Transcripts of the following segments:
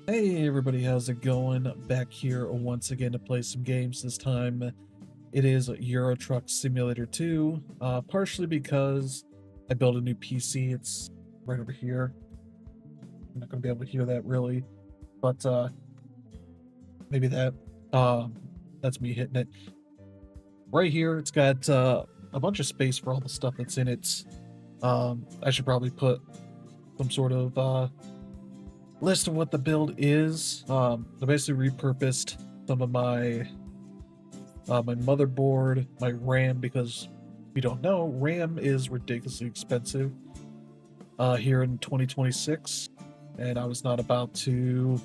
Hey everybody, how's it going? Back here once again to play some games. This time it is Euro Truck Simulator 2, partially because I built a new PC. It's right over here. I'm not going to be able to hear that really, but maybe that. Um, that's me hitting it. Right here, it's got a bunch of space for all the stuff that's in it. I should probably put some sort of list of what the build is. I basically repurposed some of my my motherboard, my RAM, because if you don't know, RAM is ridiculously expensive here in 2026, and I was not about to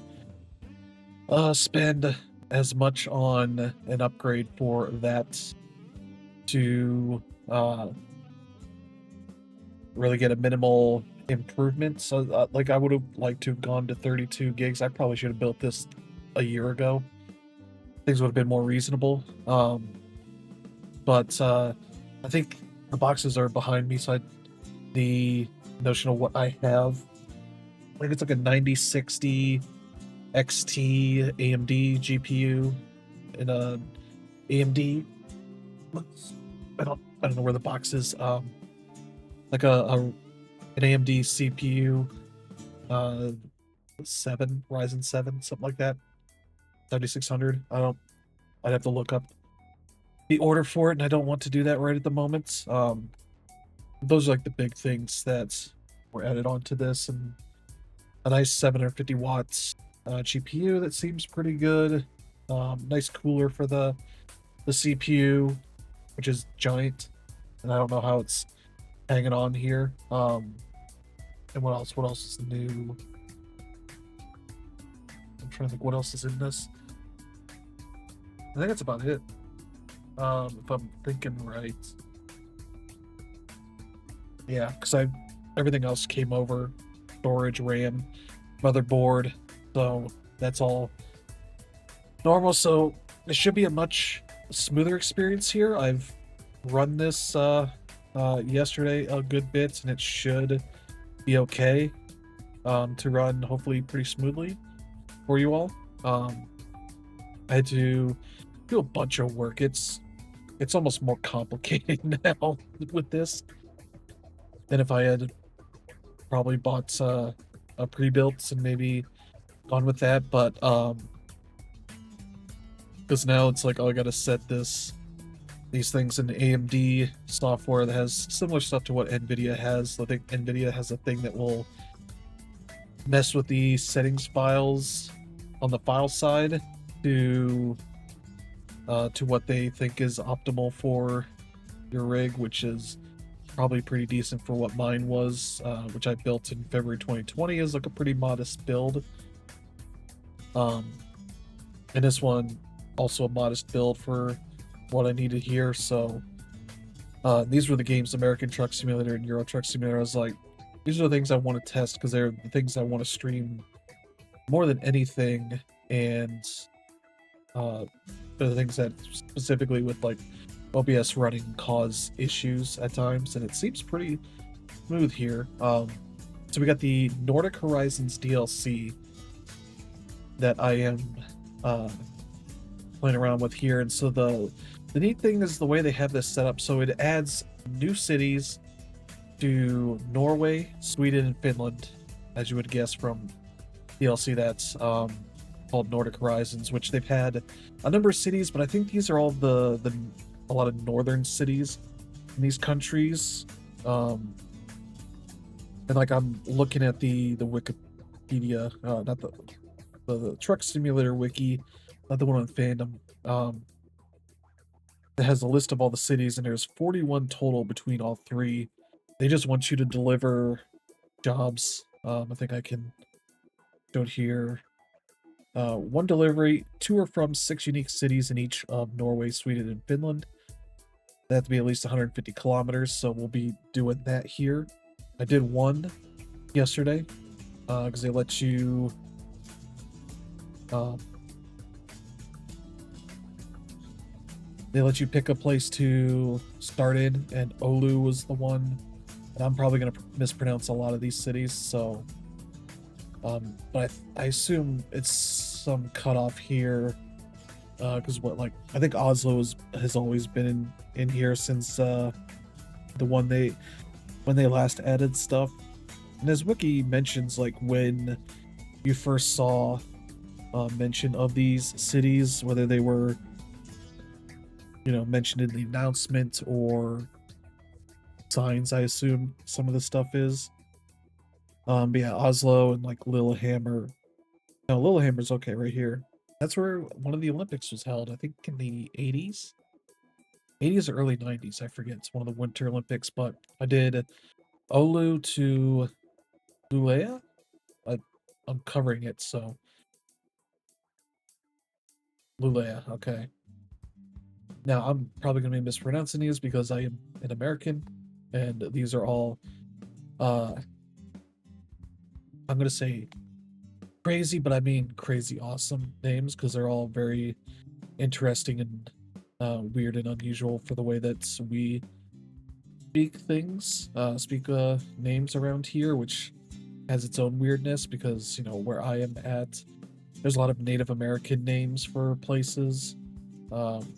spend as much on an upgrade for that to really get a minimal improvement. So, like, I would have liked to have gone to 32 gigs. I probably should have built this a year ago. Things would have been more reasonable. But I think the boxes are behind me, so the notion of what I have, I think it's like a 9060 XT AMD GPU and a AMD. I don't know where the box is. Like an AMD CPU, 7 Ryzen 7, something like that. 7600. I'd have to look up the order for it, and I don't want to do that right at the moment. Those are like the big things that were added onto this, and a nice 750 watts GPU that seems pretty good. Nice cooler for the CPU, which is giant, and I don't know how it's hanging on here. And what else? What else is new? I'm trying to think what else is in this. I think that's about it. If I'm thinking right. Yeah, because everything else came over. Storage, RAM, motherboard. So that's all normal. So it should be a much smoother experience here. I've run this yesterday a good bit, and it should be okay to run hopefully pretty smoothly for you all. I had to do a bunch of work. It's almost more complicated now with this than if I had probably bought a pre-built and maybe gone with that. But because now it's like, oh, I gotta set these things in AMD software that has similar stuff to what NVIDIA has. I think NVIDIA has a thing that will mess with the settings files on the file side to what they think is optimal for your rig, which is probably pretty decent for what mine was, which I built in February 2020, is like a pretty modest build. And this one also a modest build for what I needed here. So these were the games, American Truck Simulator and Euro Truck Simulator. I was like, these are the things I want to test because they're the things I want to stream more than anything, and they're the things that specifically with like OBS running cause issues at times, and it seems pretty smooth here. So we got the Nordic Horizons DLC that I am playing around with here, and so the neat thing is the way they have this set up. So it adds new cities to Norway, Sweden, and Finland, as you would guess from DLC that's called Nordic Horizons, which they've had a number of cities, but I think these are all a lot of northern cities in these countries. And like I'm looking at the Wikipedia, not the Truck Simulator wiki, not the one on fandom. That has a list of all the cities, and there's 41 total between all three. They just want you to deliver jobs. I think I can show it here. One delivery to or from 6 unique cities in each of Norway, Sweden, and Finland. They have to be at least 150 kilometers, so we'll be doing that here. I did one yesterday because they let you pick a place to start in, and Oulu was the one. And I'm probably going to mispronounce a lot of these cities, so But I assume it's some cutoff here, because what, like, I think Oslo has always been in here since the one they when they last added stuff. And his wiki mentions like when you first saw mention of these cities, whether they were, mentioned in the announcement or signs. I assume some of the stuff is. But yeah, Oslo and like Lillehammer. No, Lillehammer's okay right here. That's where one of the Olympics was held. I think in the 80s, 80s or early 90s. I forget. It's one of the Winter Olympics. But I did Oulu to Luleå. I'm covering it, so Luleå. Okay. Now I'm probably gonna be mispronouncing these because I am an American, and these are all uh I'm gonna say crazy, but I mean crazy awesome names because they're all very interesting and weird and unusual for the way that we speak names around here, which has its own weirdness because where I am at, there's a lot of Native American names for places, um,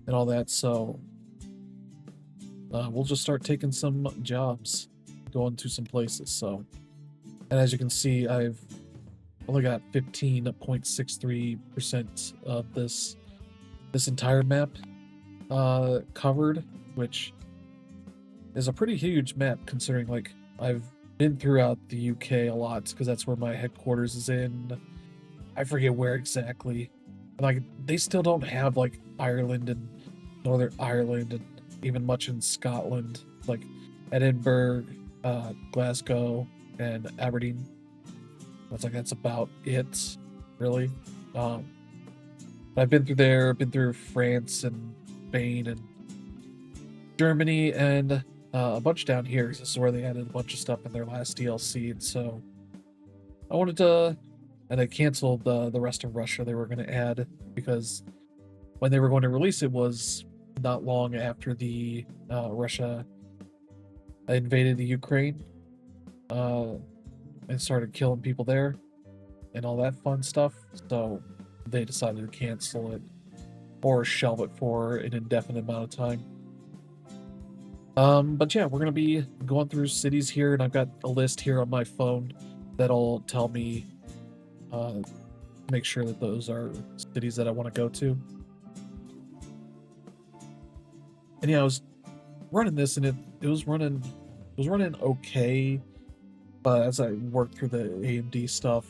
and all that. So we'll just start taking some jobs, going to some places. So, and as you can see, I've only got 15.63% of this entire map covered, which is a pretty huge map considering like I've been throughout the UK a lot because that's where my headquarters is in. I forget where exactly. Like they still don't have like Ireland and Northern Ireland and even much in Scotland, like Edinburgh, Glasgow, and Aberdeen. That's about it, really. Um, I've been through there, been through France and Spain and Germany and a bunch down here. 'Cause this is where they added a bunch of stuff in their last DLC, and so I wanted to, and I canceled the rest of Russia they were going to add because when they were going to release it was not long after the Russia invaded the Ukraine uh, and started killing people there and all that fun stuff. So they decided to cancel it or shelve it for an indefinite amount of time. But yeah, we're gonna be going through cities here, and I've got a list here on my phone that'll tell me, make sure that those are cities that I want to go to. And yeah, I was running this, and it was running okay. But as I worked through the AMD stuff,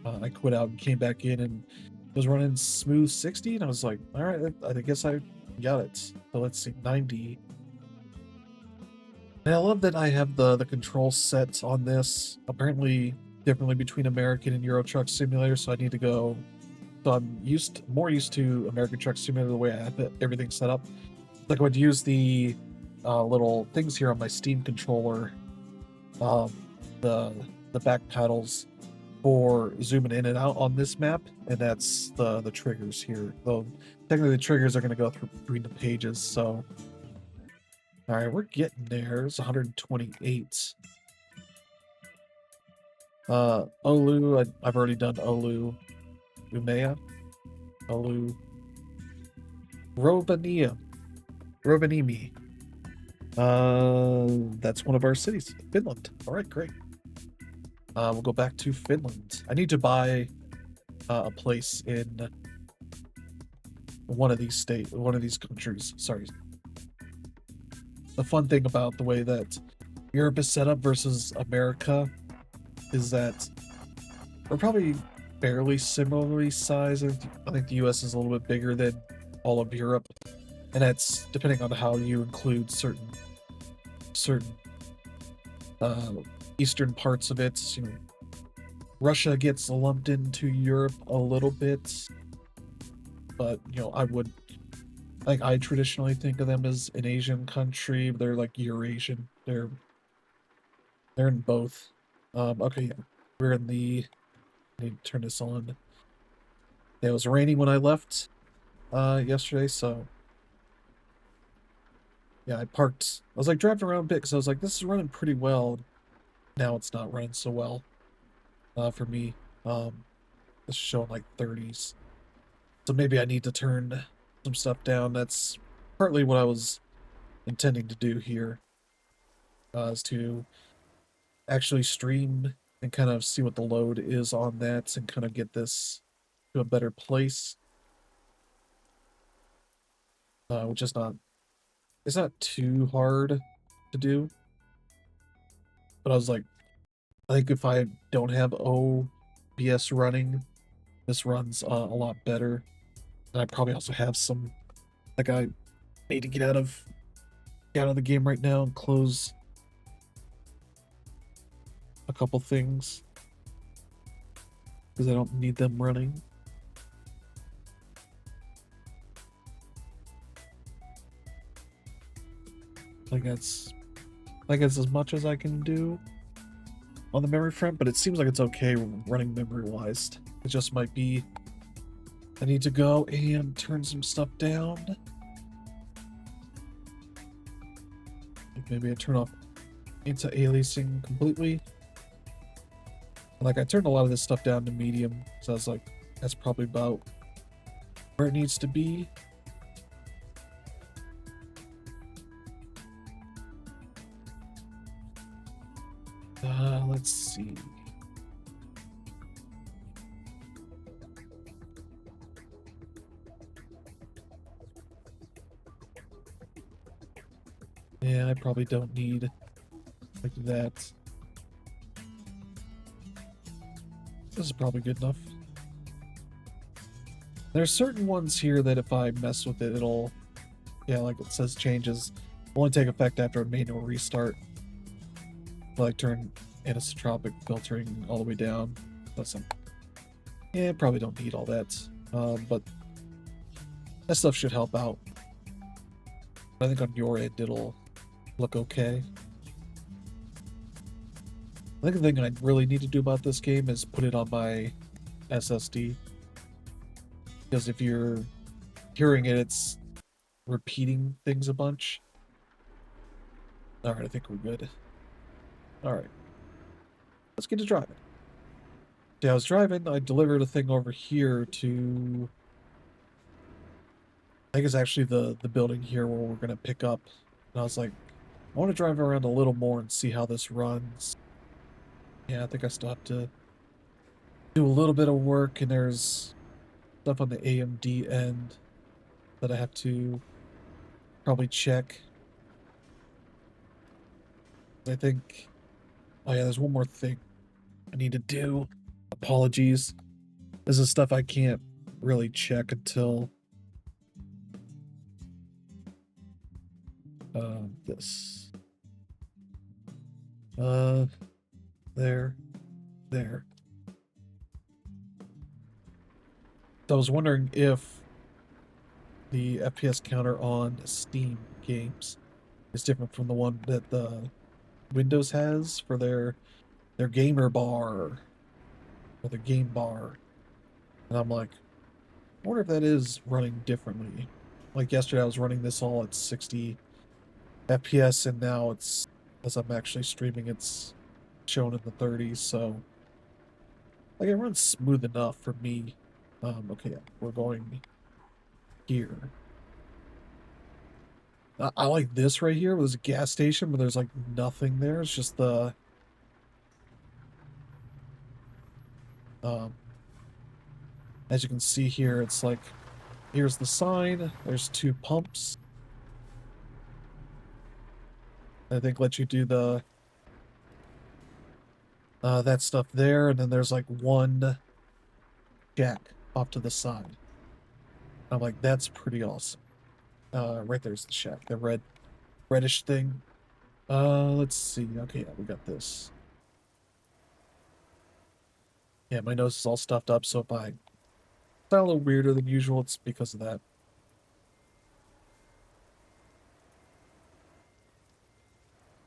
I quit out and came back in, and it was running smooth 60, and I was like, all right, I guess I got it. So let's see, 90. And I love that I have the control set on this, apparently differently between American and Euro Truck Simulator, so I need to go. So I'm more used to American Truck Simulator the way I have everything set up. Like I would use the little things here on my Steam controller, um, the back paddles for zooming in and out on this map, and that's the triggers here. Though technically the triggers are going to go through between the pages, so. All right, we're getting there. It's 128. Oulu, I've already done Oulu. Umea. Oulu. Rovaniemi. That's one of our cities. Finland. All right, great. We'll go back to Finland. I need to buy a place in one of these countries. Sorry. The fun thing about the way that Europe is set up versus America is that we're probably fairly similarly sized. I think the US is a little bit bigger than all of Europe, and that's depending on how you include certain eastern parts of it. Russia gets lumped into Europe a little bit, but I traditionally think of them as an Asian country. They're like Eurasian. They're in both. Okay, yeah. We're in the. I need to turn this on. Yeah, it was raining when I left yesterday, so yeah, I parked. I was like driving around a bit because I was like, this is running pretty well. now it's not running so well for me. It's showing like 30s. So maybe I need to turn some stuff down. That's partly what I was intending to do here, is to actually stream and kind of see what the load is on that and kind of get this to a better place. Which is not, it's not too hard to do. But I was like, I think if I don't have OBS running, this runs a lot better. And I probably also have some, like I need to get out of the game right now and close a couple things because I don't need them running. Like that's as much as I can do on the memory front, but it seems like it's okay running memory wise. It just might be I need to go and turn some stuff down. Like maybe I turn off anti-aliasing completely. Like I turned a lot of this stuff down to medium, so I was like, that's probably about where it needs to be. Let's see. Yeah, I probably don't need like that. This is probably good enough. There's certain ones here that if I mess with it, it'll, yeah, like it says changes only take effect after a manual restart. Like turn anisotropic filtering all the way down. That's some. Yeah, probably don't need all that. But that stuff should help out. I think on your end it'll look okay. I think the thing I really need to do about this game is put it on my SSD. Because if you're hearing it, it's repeating things a bunch. Alright, I think we're good. Alright. Let's get to driving. Yeah, I was driving, I delivered a thing over here to... I think it's actually the building here where we're gonna pick up. And I was like, I want to drive around a little more and see how this runs. Yeah, I think I still have to do a little bit of work, and there's stuff on the AMD end that I have to probably check. I think, oh yeah, there's one more thing I need to do. Apologies. This is stuff I can't really check until this. There. So I was wondering if the FPS counter on Steam games is different from the one that the Windows has for their gamer bar or the game bar. And I'm like, I wonder if that is running differently. Like yesterday I was running this all at 60 FPS and now it's, as I'm actually streaming, it's shown in the 30s, so like it runs smooth enough for me. Okay, we're going here. I like this right here. There's a gas station, but there's like nothing there. It's just the as you can see here, it's like here's the sign. There's 2 pumps. I think let you do the that stuff there, and then there's like 1 jack off to the side. I'm like, that's pretty awesome. Right there's the shack, the reddish thing. Let's see. Okay, yeah, we got this. Yeah, my nose is all stuffed up, so if I sound a little weirder than usual, it's because of that.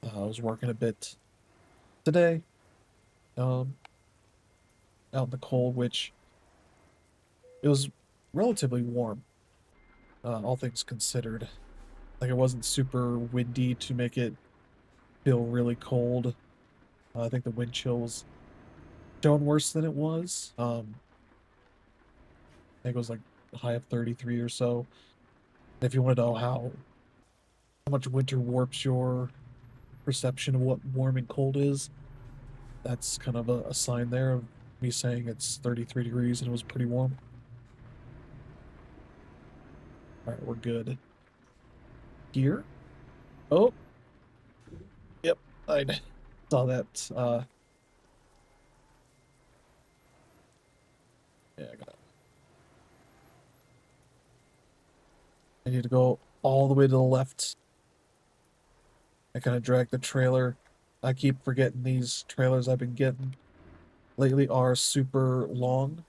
I was working a bit today, out in the cold, which it was relatively warm, all things considered. Like it wasn't super windy to make it feel really cold. I think the wind chill's shown worse than it was. I think it was like a high of 33 or so. And if you want to know how much winter warps your perception of what warm and cold is, that's kind of a sign there of me saying it's 33 degrees and it was pretty warm. All right, we're good. Here? Oh, yep. I saw that. Yeah, I need to go all the way to the left. I kind of drag the trailer. I keep forgetting these trailers I've been getting lately are super long,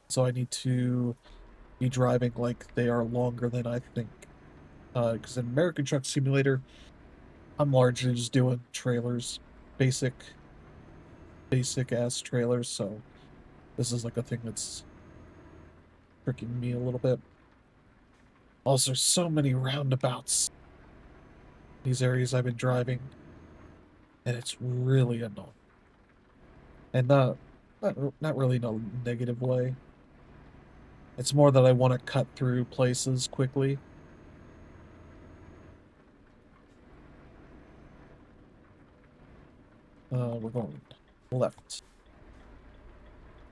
so I need to be driving like they are longer than I think. Because in American Truck Simulator, I'm largely just doing trailers, basic, basic ass trailers. So this is like a thing that's tricking me a little bit. Also, there's so many roundabouts in these areas I've been driving, and it's really annoying. And not really in a negative way. It's more that I want to cut through places quickly. We're going left.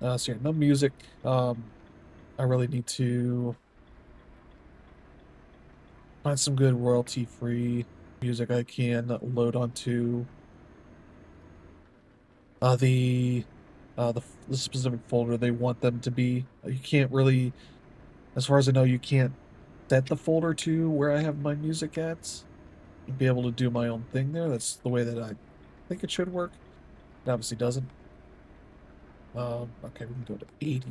So yeah, no music. I really need to find some good royalty-free music I can load onto uh, the the specific folder they want them to be. You can't really, as far as I know, you can't set the folder to where I have my music at and be able to do my own thing there. That's the way that I think it should work. It obviously doesn't. Okay, we can go to 80.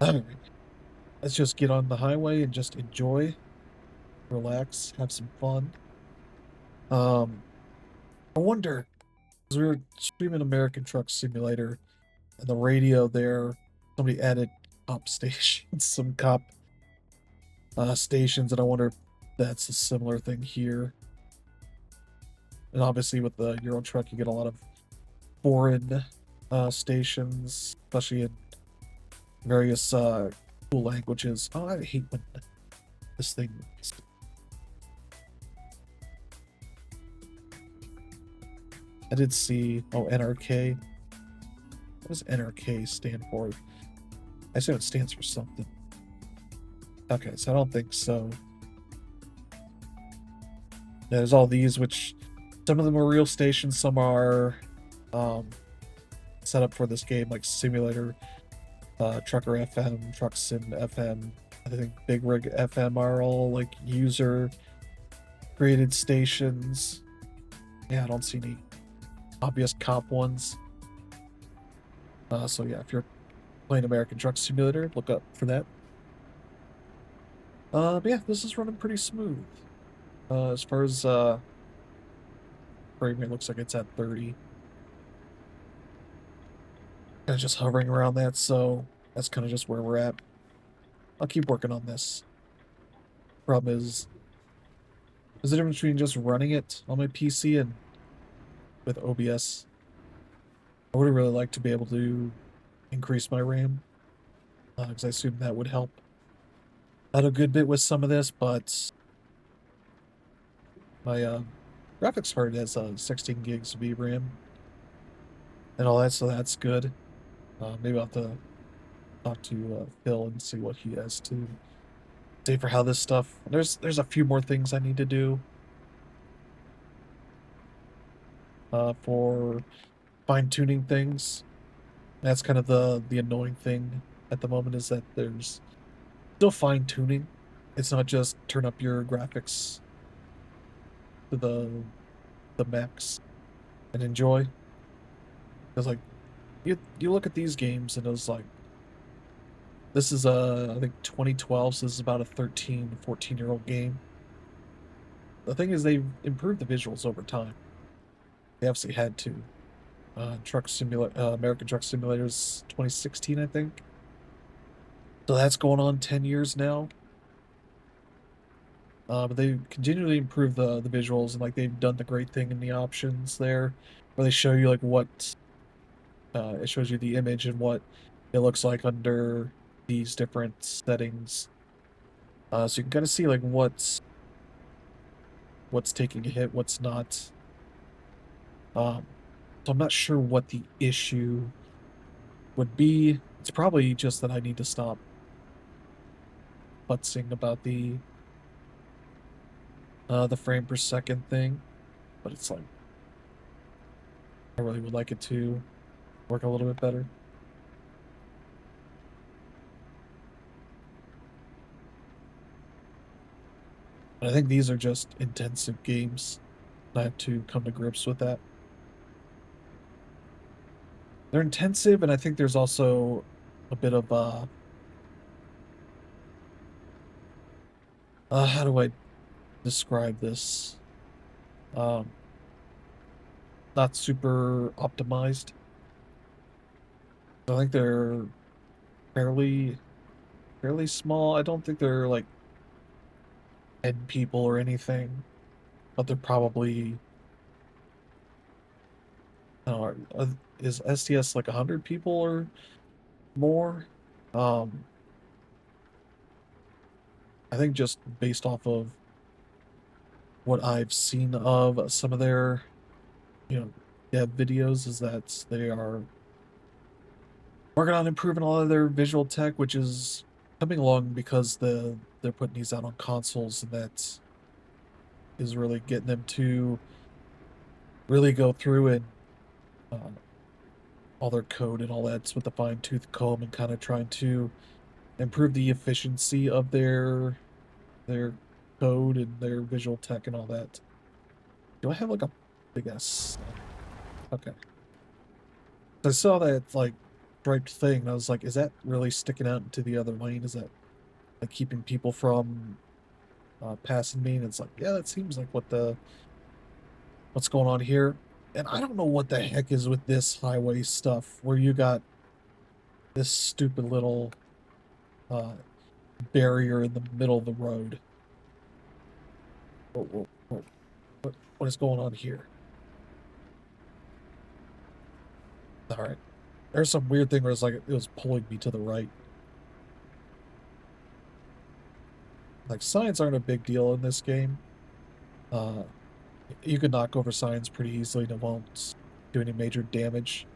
All right, let's just get on the highway and just enjoy, relax, have some fun. Um, I wonder, because we were streaming American Truck Simulator, and the radio there, somebody added cop stations, some cop stations, and I wonder if that's a similar thing here. And obviously, with the Euro Truck, you get a lot of foreign stations, especially in various cool languages. Oh, I hate when this thing. I did see. Oh, NRK. What does NRK stand for? I assume it stands for something. Okay, so I don't think so. There's all these, which some of them are real stations, some are set up for this game, like Simulator, Trucker FM, Truck Sim FM. I think Big Rig FM are all like user created stations. Yeah, I don't see any obvious cop ones. So yeah, if you're playing American Truck Simulator, look up for that. But yeah, this is running pretty smooth. As far as frame rate, looks like it's at 30. Kind of just hovering around that, so that's kind of just where we're at. I'll keep working on this. Problem is the difference between just running it on my PC and with OBS. I would really like to be able to increase my RAM, because I assume that would help out a good bit with some of this, but my graphics card has 16 gigs of VRAM and all that, so that's good. Maybe I'll have to talk to Phil and see what he has to say for how this stuff. There's a few more things I need to do for fine-tuning things. That's kind of the annoying thing at the moment, is that there's still fine-tuning. It's not just turn up your graphics to the max and enjoy. Because like you look at these games and it's like, this is I think 2012, so this is about a 13, 14-year-old game. The thing is, they've improved the visuals over time. They obviously had to. American Truck Simulator's 2016, I think. So that's going on 10 years now. But they continually improve the visuals, and like they've done the great thing in the options there. where they show you like what it shows you the image and what it looks like under these different settings. So you can kind of see like what's taking a hit, what's not. Um, so I'm not sure what the issue would be. It's probably just that I need to stop futzing about the frame per second thing. But it's like I really would like it to work a little bit better. And I think these are just intensive games. I have to come to grips with that. They're intensive, and I think there's also a bit of how do I describe this? Um, Not super optimized. I think they're fairly fairly small. I don't think they're like 10 people or anything, but they're probably I don't know, is STS like 100 people or more? Um, I think just based off of what I've seen of some of their, dev videos is that they are working on improving a lot of their visual tech, which is coming along because they're putting these out on consoles, and that is really getting them to really go through and uh, all their code and all that's with the fine-tooth comb and kind of trying to improve the efficiency of their code and their visual tech and all that. Do I have like a big ass? Okay. I saw that like striped thing, and I was like, is that really sticking out into the other lane? Is that like keeping people from passing me? And it's like, yeah, that seems like what's going on here. And I don't know what the heck is with this highway stuff where you got this stupid little uh, barrier in the middle of the road. Whoa, whoa, whoa. What is going on here? All right. There's some weird thing where it's like it was pulling me to the right. Like signs aren't a big deal in this game. Uh, you can knock over signs pretty easily and it won't do any major damage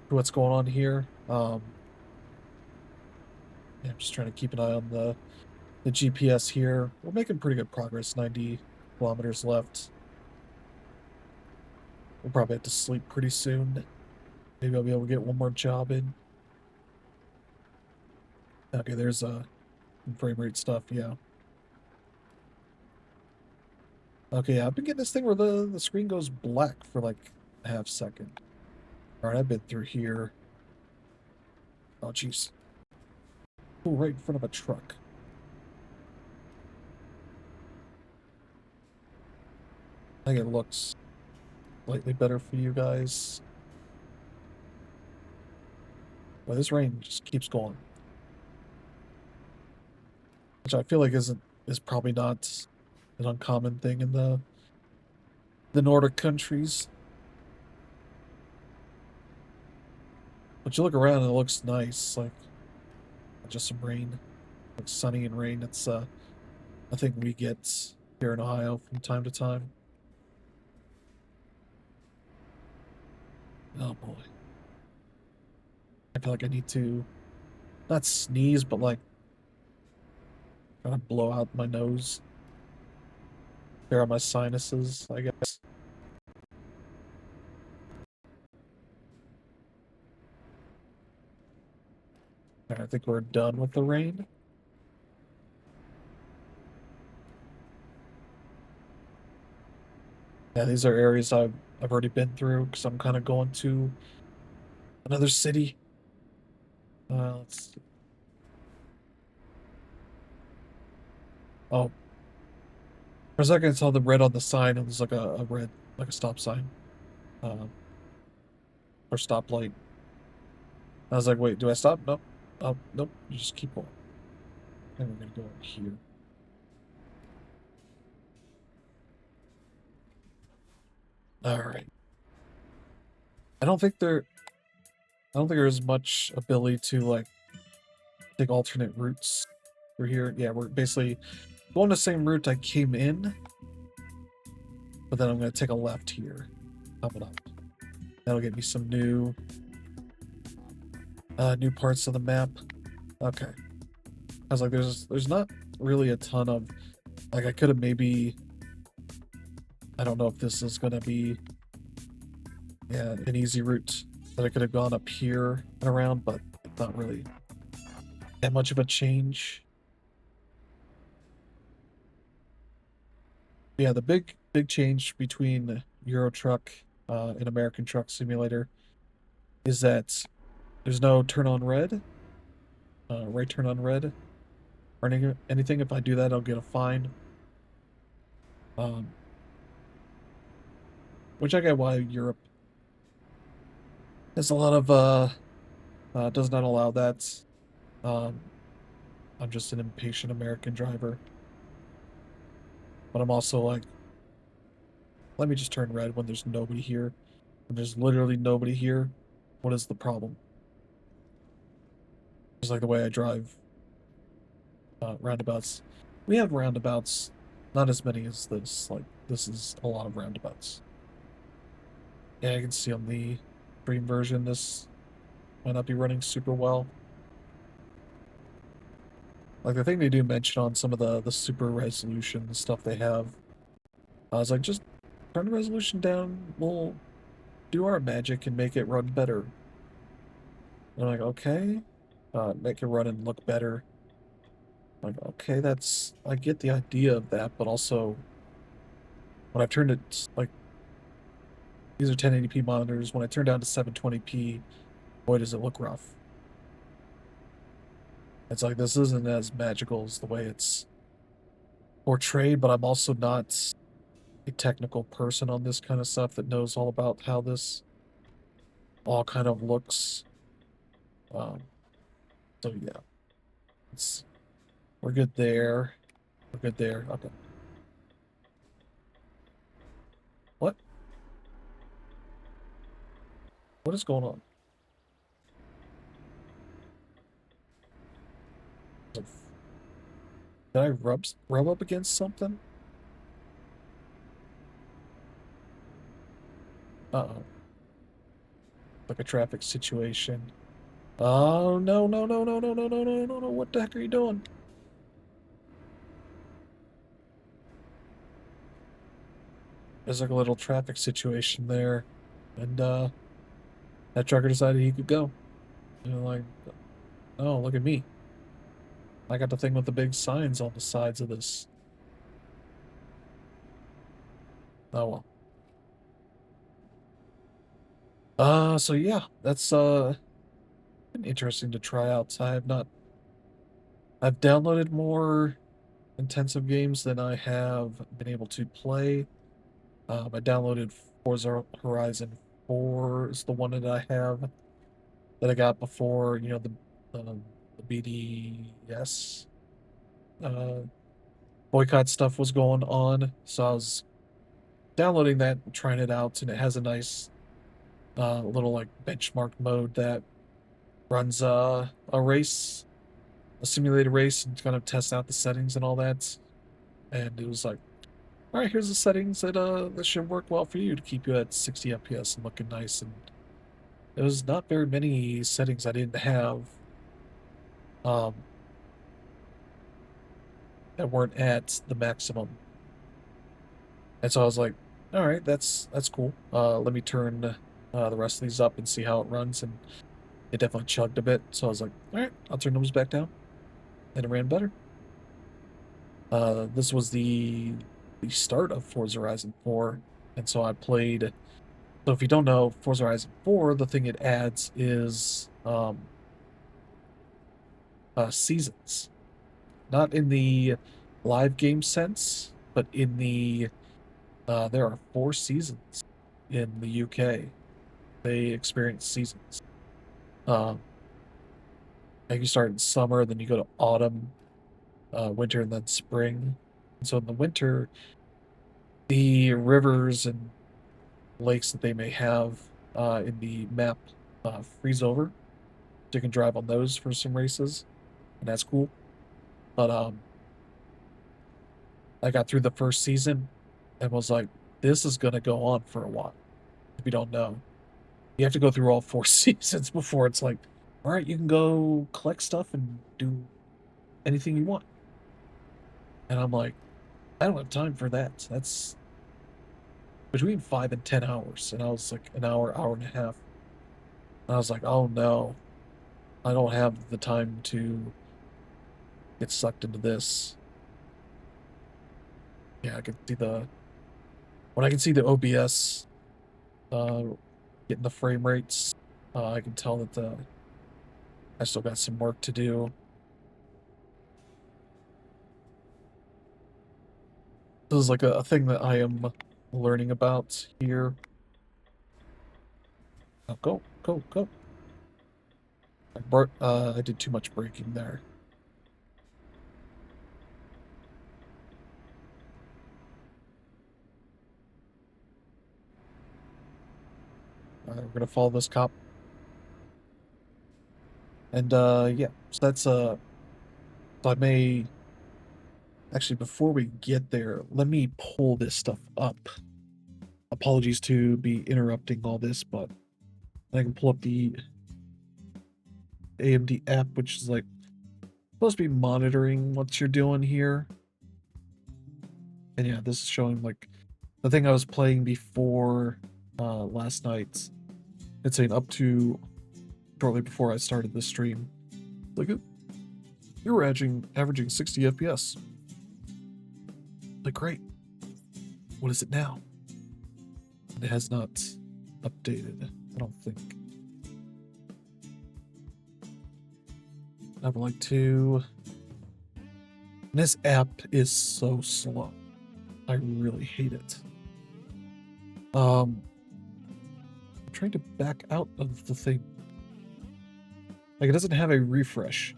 to what's going on here. Yeah, I'm just trying to keep an eye on the GPS here. We're making pretty good progress. 90 kilometers left. We'll probably have to sleep pretty soon. Maybe I'll be able to get one more job in. Okay, there's frame rate stuff. Yeah. Okay, I've been getting this thing where the screen goes black for like a half second. All right, I've been through here. Oh, jeez. Oh, right in front of a truck. I think it looks slightly better for you guys. Well, this rain just keeps going, which I feel like is probably not an uncommon thing in the Nordic countries. But you look around and it looks nice, like just some rain, like sunny and rain. It's I think we get here in Ohio from time to time. Oh boy, I feel like I need to not sneeze, but like kind of blow out my nose, clear out my sinuses, I guess. And I think we're done with the rain. Yeah, these are areas I've already been through because I'm kind of going to another city. Let's see. Oh, for a second I saw the red on the sign. It was like a red, like a stop sign, um, or stoplight. I was like, wait, do I stop? Nope. Oh, nope. You just keep going. And we're gonna go in here. All right. I don't think there's much ability to like take alternate routes through here. Yeah, we're basically going the same route I came in, but then I'm gonna take a left here, coming up. That'll get me some new parts of the map. Okay. I was like, there's not really a ton of like I could have maybe I don't know if this is gonna be an easy route that I could have gone up here and around, but it's not really that much of a change. Yeah, the big change between Euro Truck and American Truck Simulator is that there's no turn on red, right turn on red, or anything. If I do that, I'll get a fine. Um, which I get why Europe has a lot of does not allow that. Um, I'm just an impatient American driver, but I'm also like, let me just turn red when there's nobody here. When there's literally nobody here, what is the problem? Just like the way I drive roundabouts. We have roundabouts, not as many as this. Like, this is a lot of roundabouts. Yeah, I can see on the stream version this might not be running super well. Like, I think they do mention on some of the super resolution stuff they have. I was like, just turn the resolution down, we'll do our magic and make it run better. And I'm like, okay. Make it run and look better. I'm like, okay, I get the idea of that, but also when I've turned it, like, these are 1080p monitors, when I turn down to 720p, boy, does it look rough. It's like, this isn't as magical as the way it's portrayed, but I'm also not a technical person on this kind of stuff that knows all about how this all kind of looks. Um, so yeah, we're good there. We're good there. Okay. What? What is going on? Did I rub up against something? Uh-oh. Like a traffic situation. Oh no no no no no no no no no no! What the heck are you doing? There's like a little traffic situation there, and that trucker decided he could go. You know, like, oh look at me! I got the thing with the big signs on the sides of this. Oh well. So yeah, that's been interesting to try out. I've downloaded more intensive games than I have been able to play. I downloaded Forza Horizon 4 is the one that I have that I got before, you know, the BDS uh, boycott stuff was going on. So I was downloading that, and trying it out, and it has a nice little like benchmark mode that runs a race, a simulated race, and kind of tests out the settings and all that. And it was like, all right, here's the settings that should work well for you to keep you at 60 FPS and looking nice. And there was not very many settings I didn't have um, that weren't at the maximum. And so I was like, all right, that's cool. Let me turn the rest of these up and see how it runs. And it definitely chugged a bit. So I was like, all right, I'll turn those back down. And it ran better. This was the start of Forza Horizon 4. And so I played. So if you don't know, Forza Horizon 4, the thing it adds is seasons. Not in the live game sense, but in the there are 4 seasons in the UK. They experience seasons. Um, like you start in summer, then you go to autumn, winter, and then spring. And so in the winter, the rivers and lakes that they may have in the map freeze over. So you can drive on those for some races, and that's cool. But I got through the first season and was like, this is gonna go on for a while. If you don't know, you have to go through all four seasons before it's like, all right, you can go collect stuff and do anything you want. And I'm like, I don't have time for that. That's between 5 and 10 hours. And I was like an hour, hour and a half. And I was like, oh no, I don't have the time to get sucked into this. Yeah, I can see when I can see the OBS uh getting the frame rates, I can tell that I still got some work to do. This is like a thing that I am learning about here. Oh, go, go, go. I did too much braking there. We're gonna follow this cop. And yeah, so that's so I may actually before we get there, let me pull this stuff up. Apologies to be interrupting all this, but I can pull up the AMD app, which is like supposed to be monitoring what you're doing here. And yeah, this is showing like the thing I was playing before last night. It's saying up to shortly before I started the stream. Like you were averaging 60 FPS. Like great. What is it now? It has not updated, I don't think. I would like to. This app is so slow. I really hate it. I'm trying to back out of the thing. Like it doesn't have a refresh.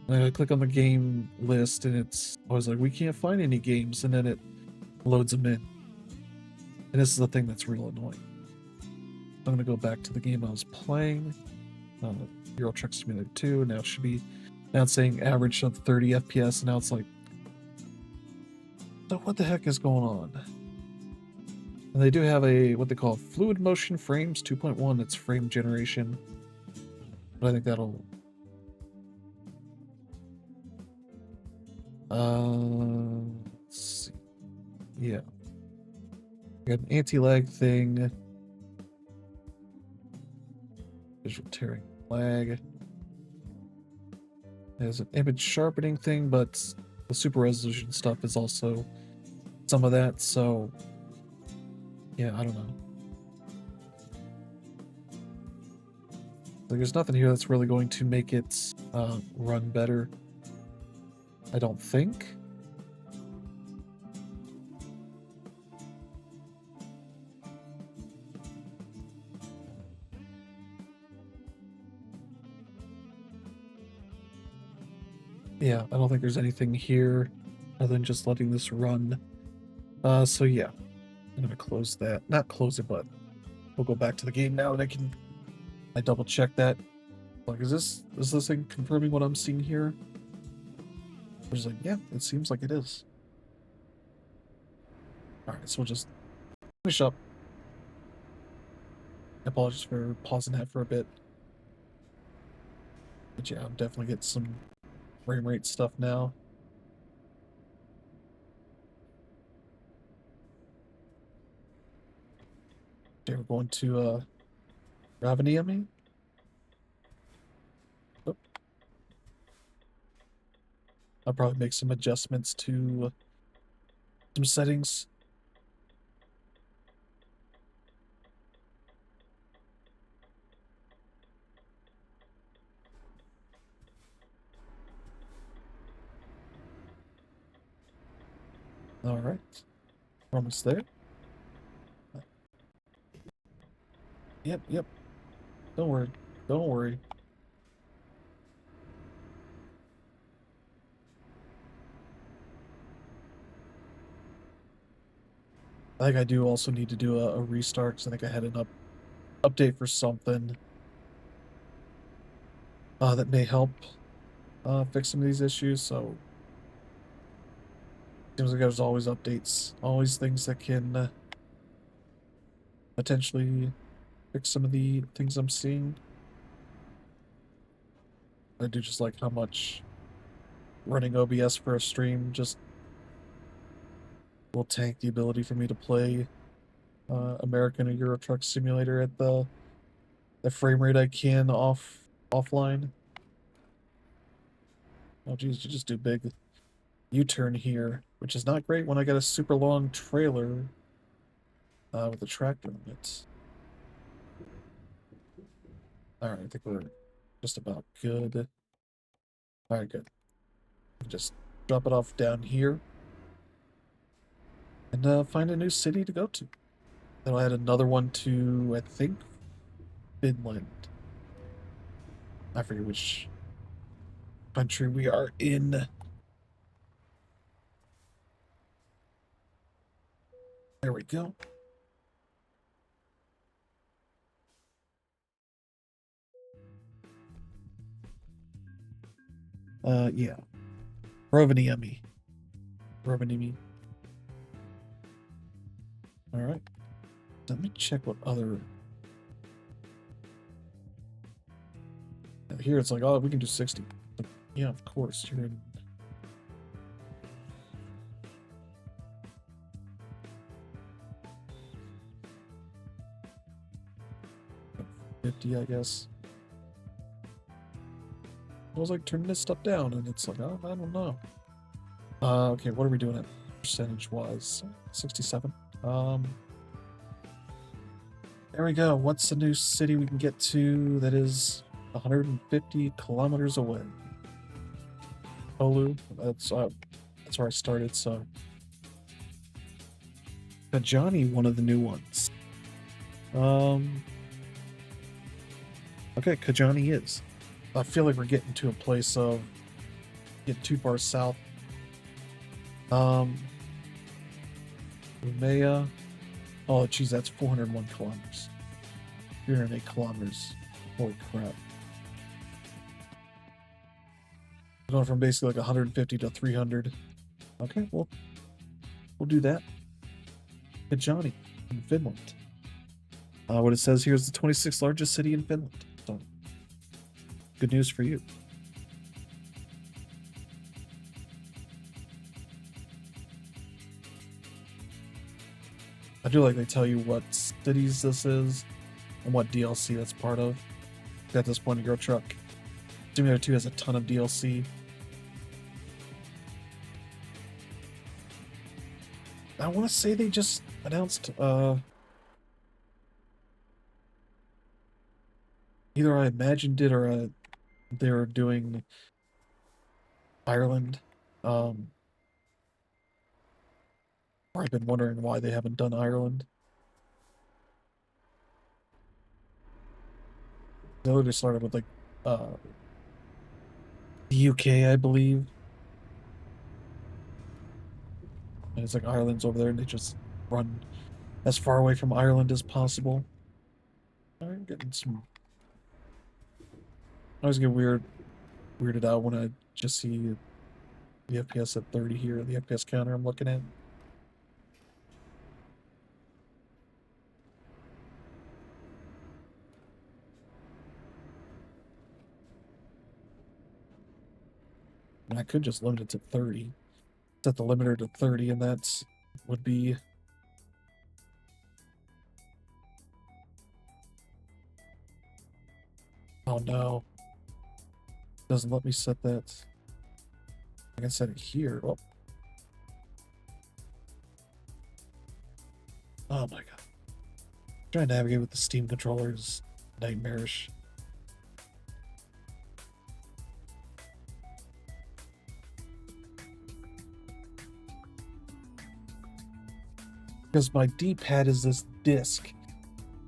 And I click on the game list and I was like, we can't find any games, and then it loads them in. And this is the thing that's real annoying. I'm gonna go back to the game I was playing. Euro Truck Simulator 2. Now it's saying average of 30 FPS, and now it's like, so what the heck is going on? And they do have what they call fluid motion frames 2.1. It's frame generation, but I think that'll. Let's see. Yeah, got an anti-lag thing. Visual tearing lag. There's an image sharpening thing, but the super resolution stuff is also some of that, so yeah, I don't know. Like, there's nothing here that's really going to make it run better, I don't think. Yeah, I don't think there's anything here other than just letting this run. So yeah, I'm gonna close that. Not close it, but we'll go back to the game now, and I double check that. Like, is this thing confirming what I'm seeing here? I was like, yeah, it seems like it is. All right, so we'll just finish up. Apologies for pausing that for a bit. But yeah, I'm definitely getting some frame rate stuff now. Okay, we're going to Ravaniemi. Oh, I'll probably make some adjustments to some settings. All right, we're almost there. Yep. Don't worry. Don't worry. I think I do also need to do a restart because I think I had an update for something that may help fix some of these issues. So seems like there's always updates, always things that can potentially fix some of the things I'm seeing. I do just like how much running OBS for a stream just will tank the ability for me to play American or Euro Truck Simulator at the frame rate I can offline. Oh geez, you just do big U-turn here, which is not great when I got a super long trailer with a tractor on it. All right, I think we're just about good. All right, good. Just drop it off down here and find a new city to go to. Then I'll add another one to, I think, Finland. I forget which country we are in. There we go. Yeah. Rovaniemi. Rovaniemi. All right. Let me check what other. Here it's like, oh, we can do 60. But yeah, of course. You're in. $50, I guess. I was like turning this stuff down, and it's like, oh, I don't know. Okay, what are we doing at percentage-wise? 67. There we go. What's the new city we can get to that is 150 kilometers away? Oulu. That's where I started. So, Kajani, one of the new ones. Okay, Kajani is. I feel like we're getting to a place of getting too far south. Umea. Oh, geez, that's 401 kilometers. 308 kilometers. Holy crap. Going from basically like 150 to 300. Okay, well, we'll do that. Kajani in Finland. What it says here is the 26th largest city in Finland. So, good news for you. I do like they tell you what cities this is and what DLC that's part of. At this point, Euro Truck Simulator 2 has a ton of DLC. I want to say they just announced either I imagined it or they were doing Ireland. Or I've been wondering why they haven't done Ireland. They literally started with like the UK, I believe. And it's like Ireland's over there and they just run as far away from Ireland as possible. I'm getting some. I always get weirded out when I just see the FPS at 30 here, the FPS counter I'm looking at. And I could just limit it to 30. Set the limiter to 30, and that would be. Oh no. Doesn't let me set that. I can set it here. Oh. Oh my god. Trying to navigate with the Steam controller is nightmarish. Because my D-pad is this disc.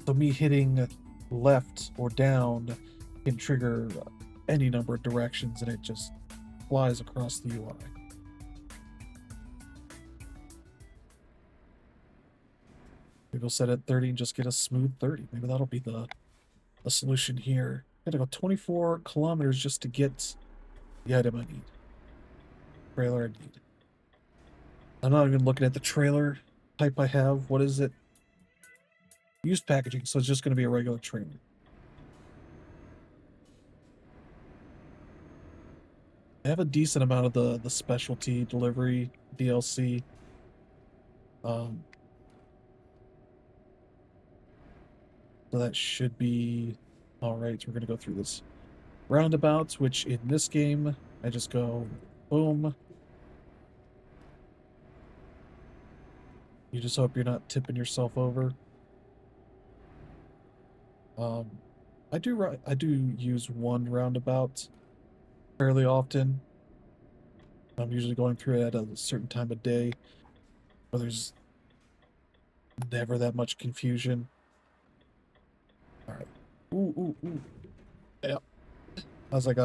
So me hitting left or down can trigger any number of directions and it just flies across the UI. go set it at 30 and just get a smooth 30. Maybe that'll be the solution here. Gotta go 24 kilometers just to get the item I need. Trailer I need. I'm not even looking at the trailer type I have. What is it? Used packaging, so it's just going to be a regular trailer. I have a decent amount of the specialty delivery DLC. So that should be all right. We're going to go through this roundabout, which in this game, I just go boom. You just hope you're not tipping yourself over. I do use one roundabout fairly often. I'm usually going through it at a certain time of day where there's never that much confusion. All right. Ooh, ooh, ooh. Yeah. I was like,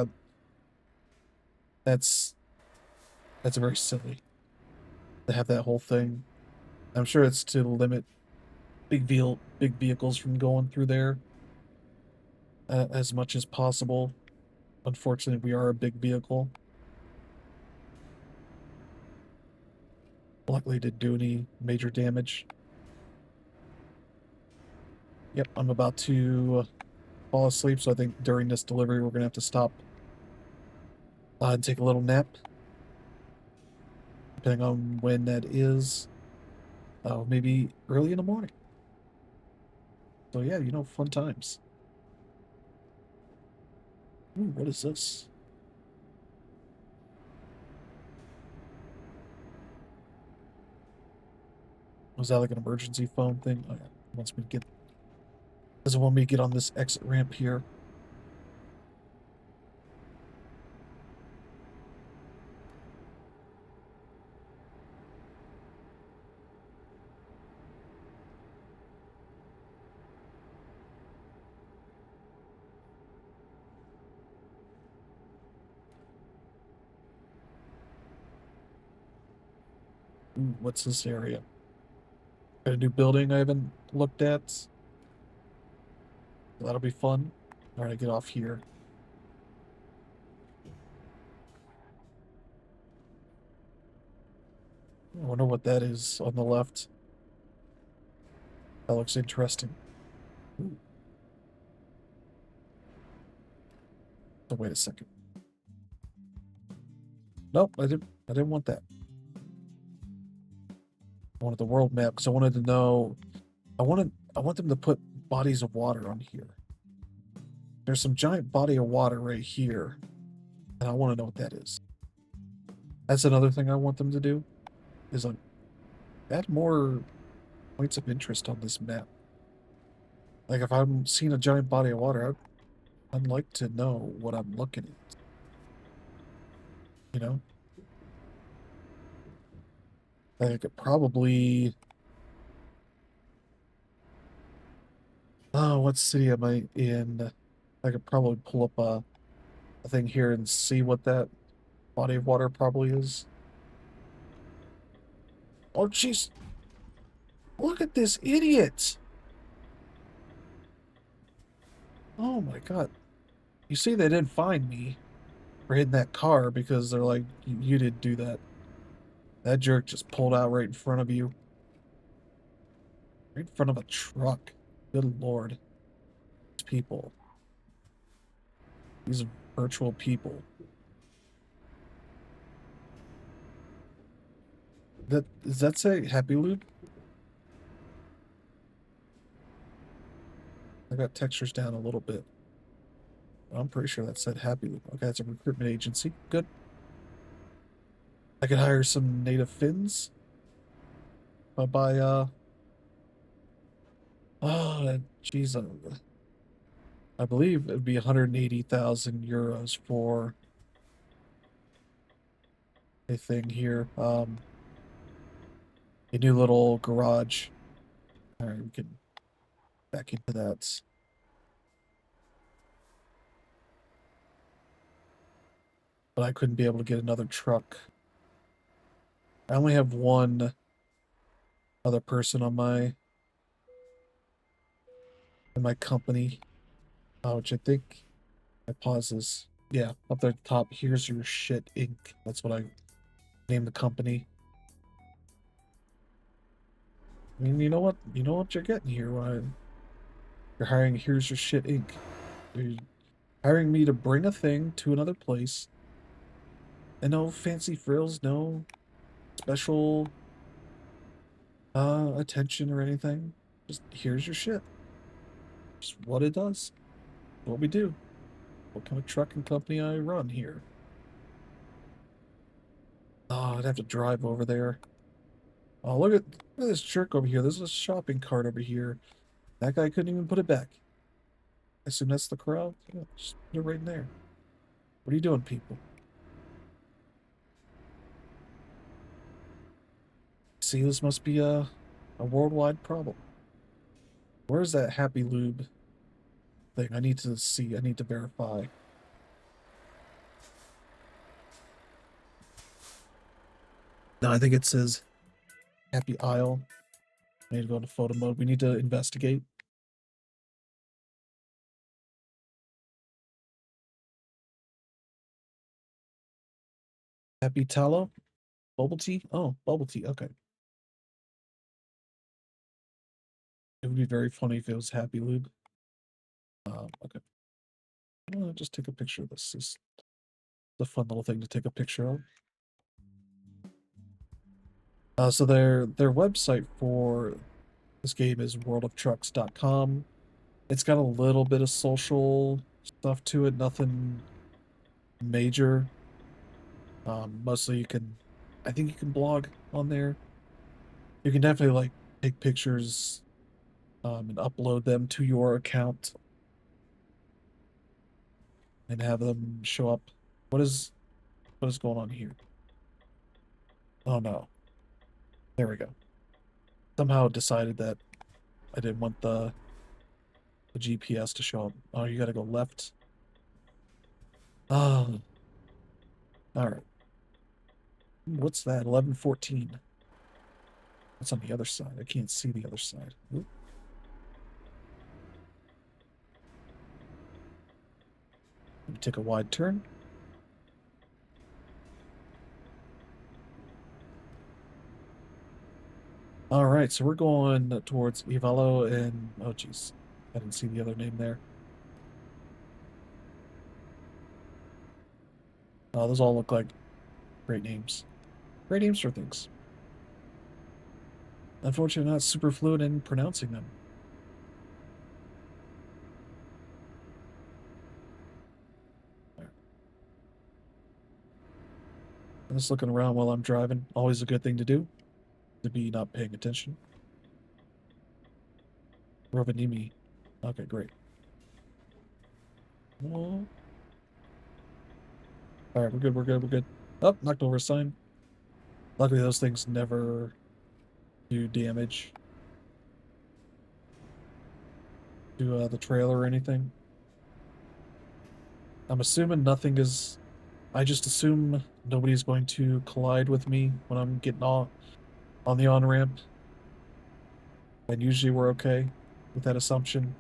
that's very silly to have that whole thing. I'm sure it's to limit big vehicles from going through there as much as possible. Unfortunately, we are a big vehicle. Luckily, didn't do any major damage. Yep, I'm about to fall asleep, so I think during this delivery, we're going to have to stop and take a little nap. Depending on when that is. Maybe early in the morning. So yeah, fun times. Ooh, what is this? Was that like an emergency phone thing? Oh yeah, doesn't want me to get on this exit ramp here. Ooh, what's this area? Got a new building I haven't looked at. That'll be fun. All right, get off here. I wonder what that is on the left. That looks interesting. Ooh. So wait a second. Nope, I didn't want that. I wanted the world map because I wanted to know. I want them to put bodies of water on here. There's some giant body of water right here, and I want to know what that is. That's another thing I want them to do, is like add more points of interest on this map. Like if I'm seeing a giant body of water, I'd like to know what I'm looking at. You know? I could probably... Oh, what city am I in? I could probably pull up a thing here and see what that body of water probably is. Oh, jeez. Look at this idiot. Oh my god. You see, they didn't find me for hitting that car because they're like, you didn't do that. That jerk just pulled out right in front of you. Right in front of a truck. Good lord. These people. These virtual people. Does that say Happy Loop? I got textures down a little bit. I'm pretty sure that said Happy Loop. Okay, it's a recruitment agency. Good. I could hire some native Finns. But by oh jeez, I believe it'd be 180,000 euros for a thing here. A new little garage. All right, we can back into that. But I couldn't be able to get another truck. I only have one other person on my in my company, which I think I pauses. Yeah, up there at the top. Here's your shit Inc. That's what I named the company. I mean, you know what? You know what you're getting here, Ryan. You're hiring Here's Your Shit Inc. You're hiring me to bring a thing to another place, and no fancy frills, no special attention or anything. Just here's your shit. Just what it does. What we do. What kind of trucking company I run here. Oh, I'd have to drive over there. Oh, look at this jerk over here. There's a shopping cart over here. That guy couldn't even put it back. I assume that's the crowd. Yeah, just put it right in there. What are you doing, people? See, this must be a worldwide problem. Where's that Happy Lube thing? I need to see. I need to verify. No, I think it says Happy Isle. I need to go into photo mode. We need to investigate. Happy Tallow? Bubble tea? Oh, bubble tea. Okay. It would be very funny if it was Happy Lube. Okay. I'll just take a picture of this. This is a fun little thing to take a picture of. So their website for this game is worldoftrucks.com. It's got a little bit of social stuff to it, nothing major. Mostly I think you can blog on there. You can definitely like take pictures and upload them to your account and have them show up. What is going on here? Oh no. There we go. Somehow decided that I didn't want the GPS to show up. Oh, you gotta go left. Oh, all right. What's that? 1114. That's on the other side. I can't see the other side. Oop. Let me take a wide turn. All right, so we're going towards Ivalo and oh geez, I didn't see the other name there. Those all look like great names. Great names for things. Unfortunately, not super fluent in pronouncing them. I'm just looking around while I'm driving. Always a good thing to do, to be not paying attention. Rovaniemi. Okay, great. Oh. All right, we're good, we're good, we're good. Oh, knocked over a sign. Luckily, those things never do damage to the trailer or anything. I'm assuming nothing is... I just assume nobody's going to collide with me when I'm getting on the on-ramp. And usually we're okay with that assumption.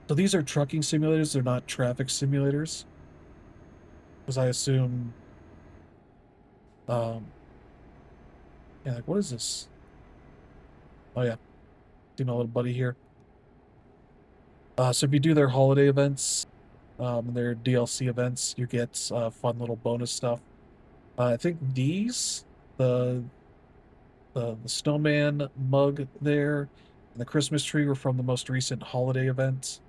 So these are trucking simulators, they're not traffic simulators. Because I assume... yeah, like, what is this? Oh yeah, see my little buddy here. So if you do their holiday events, their DLC events, you get fun little bonus stuff. I think these, the the snowman mug there, and the Christmas tree were from the most recent holiday event.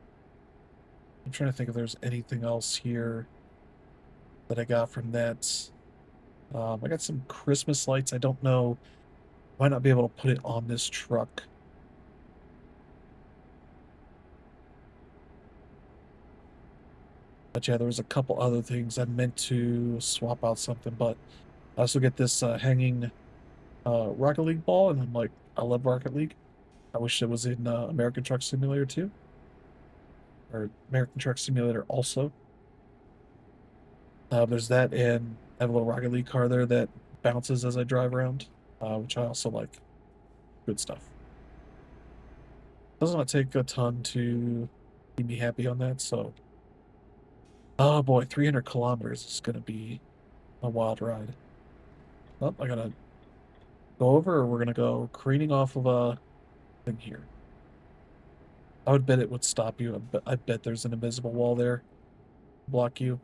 I'm trying to think if there's anything else here that I got from that. I got some Christmas lights. I don't know. Might not be able to put it on this truck. But yeah, there was a couple other things. I meant to swap out something, but I also get this hanging Rocket League ball, and I'm like, I love Rocket League. I wish it was in American Truck Simulator too, or American Truck Simulator also. There's that, and I have a little Rocket League car there that bounces as I drive around, which I also like. Good stuff. Doesn't it take a ton to keep me happy on that? So, oh boy, 300 kilometers is gonna be a wild ride. Oh, I gotta go over, or we're gonna go careening off of a thing here. I would bet it would stop you. I bet there's an invisible wall there, block you.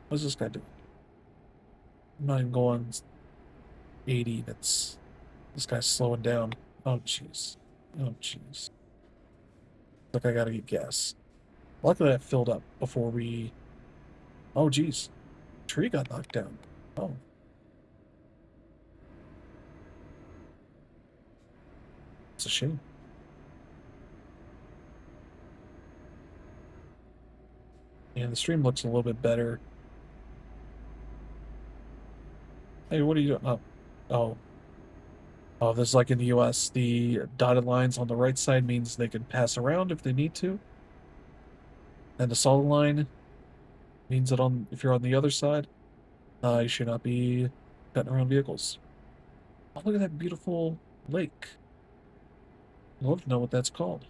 What's this guy doing? I'm not even going 80. This guy's slowing down. Oh jeez. Oh jeez. Look, I gotta get gas. Luckily, that filled up before we. Oh jeez, tree got knocked down. Oh, it's a shame. And the stream looks a little bit better. Hey, what are you doing? Oh, oh, oh. This is like in the U.S. The dotted lines on the right side means they can pass around if they need to, and the solid line means that on if you're on the other side, you should not be cutting around vehicles. Oh, look at that beautiful lake. I'd love to know what that's called.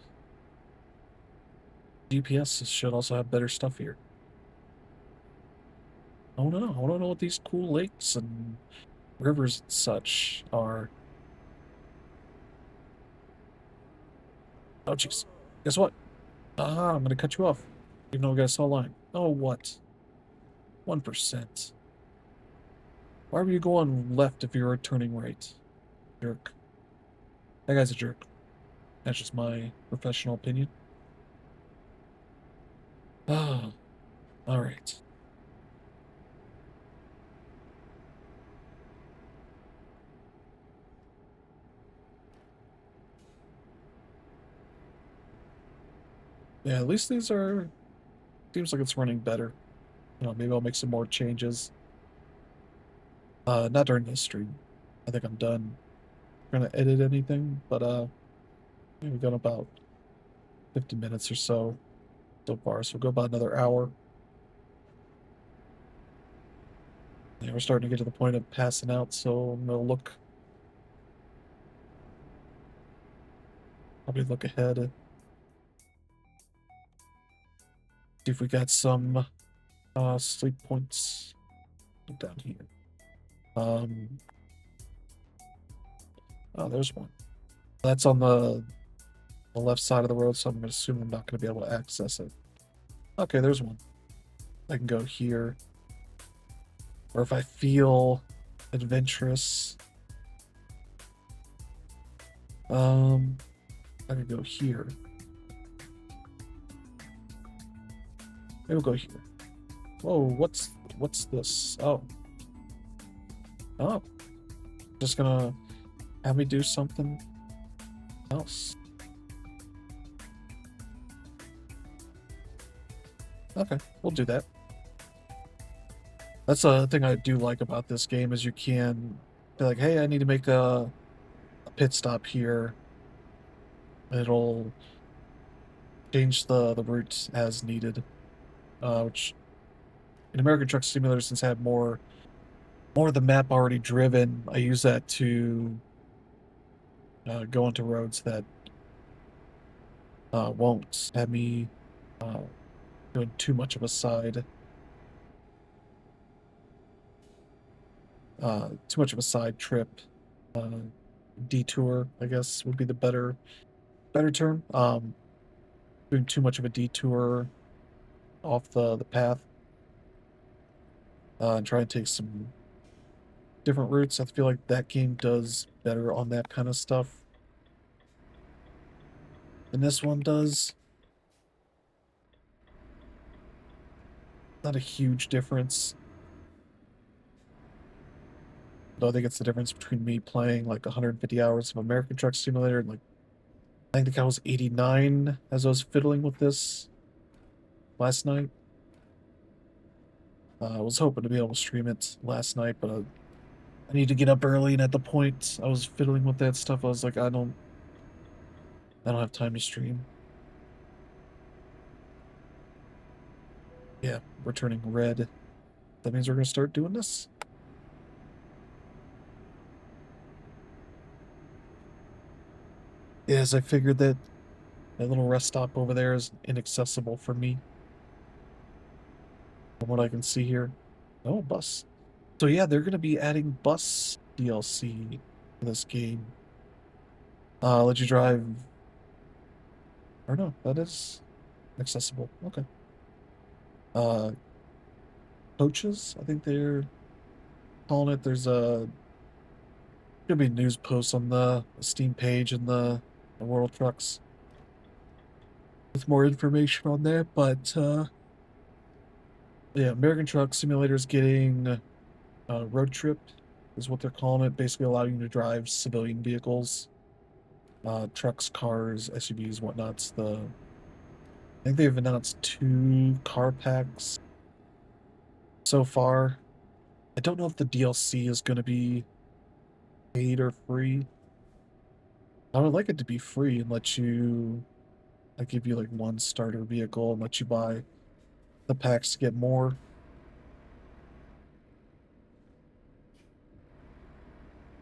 GPS should also have better stuff here. Oh no, I don't know what these cool lakes and rivers and such are. Oh jeez. Guess what? I'm gonna cut you off. Even though we got a saw line. Oh what? 1%. Why were you going left if you were turning right? Jerk. That guy's a jerk. That's just my professional opinion. Ah, alright. Yeah, at least these are seems like it's running better. You know, maybe I'll make some more changes. Not during this stream. I think I'm done gonna edit anything, but we've got about 50 minutes or so far, so we'll go about another hour. Yeah, we're starting to get to the point of passing out, so I'm gonna probably look ahead, see if we got some sleep points. Look down here. Oh, there's one. That's on the left side of the road, so I'm gonna assume I'm not gonna be able to access it. Okay, there's one. I can go here. Or if I feel adventurous, I could go here. Maybe we'll go here. Whoa, what's this? Oh. Oh. Just gonna have me do something else. Okay, we'll do that. That's a thing I do like about this game is you can be like, hey, I need to make a pit stop here. It'll change the route as needed. Which in American Truck Simulator, since I have more of the map already driven, I use that to go onto roads that won't have me doing too much of a side trip, detour, I guess would be the better term. Doing too much of a detour off the path, and try and take some different routes. I feel like that game does better on that kind of stuff than this one does. Not a huge difference. Though I think it's the difference between me playing like 150 hours of American Truck Simulator and like I think I was 89 as I was fiddling with this last night. I was hoping to be able to stream it last night, but I need to get up early, and at the point I was fiddling with that stuff, I was like, I don't have time to stream. Yeah, we're turning red. That means we're gonna start doing this. is I figured that that little rest stop over there is inaccessible for me, from what I can see here. Oh, bus. So yeah, they're gonna be adding bus DLC to this game. Let you drive, or no, that is accessible. Okay. Uh, Coaches, I think they're calling it. There's a Gonna be news posts on the Steam page and the World Trucks with more information on there. But yeah, American Truck Simulator is getting road trip is what they're calling it. Basically, allowing you to drive civilian vehicles, trucks, cars, SUVs, whatnots. I think they've announced 2 car packs so far. I don't know if the DLC is going to be paid or free. I would like it to be free and let you, like, give you like one starter vehicle and let you buy the packs to get more.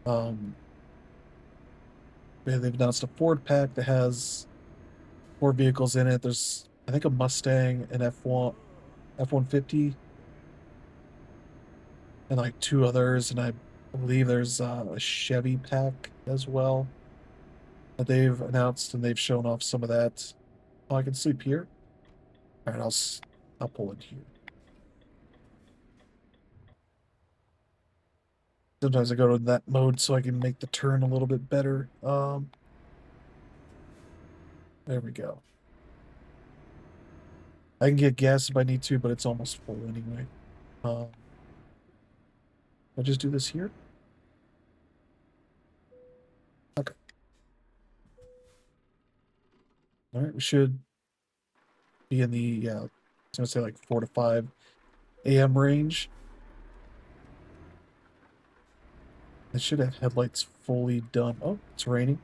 Um, they've announced a Ford pack that has 4 vehicles in it. There's, I think, a Mustang, an F-150, and like 2 others. And I believe there's a Chevy pack as well that they've announced, and they've shown off some of that. Oh, I can sleep here. All right, I'll pull in here. Sometimes I go to that mode so I can make the turn a little bit better. There we go. I can get gas if I need to, but it's almost full anyway. I'll just do this here. Okay. All right, we should be in the, yeah, I was gonna say like 4 to 5 a.m. range. I should have headlights fully done. Oh, it's raining.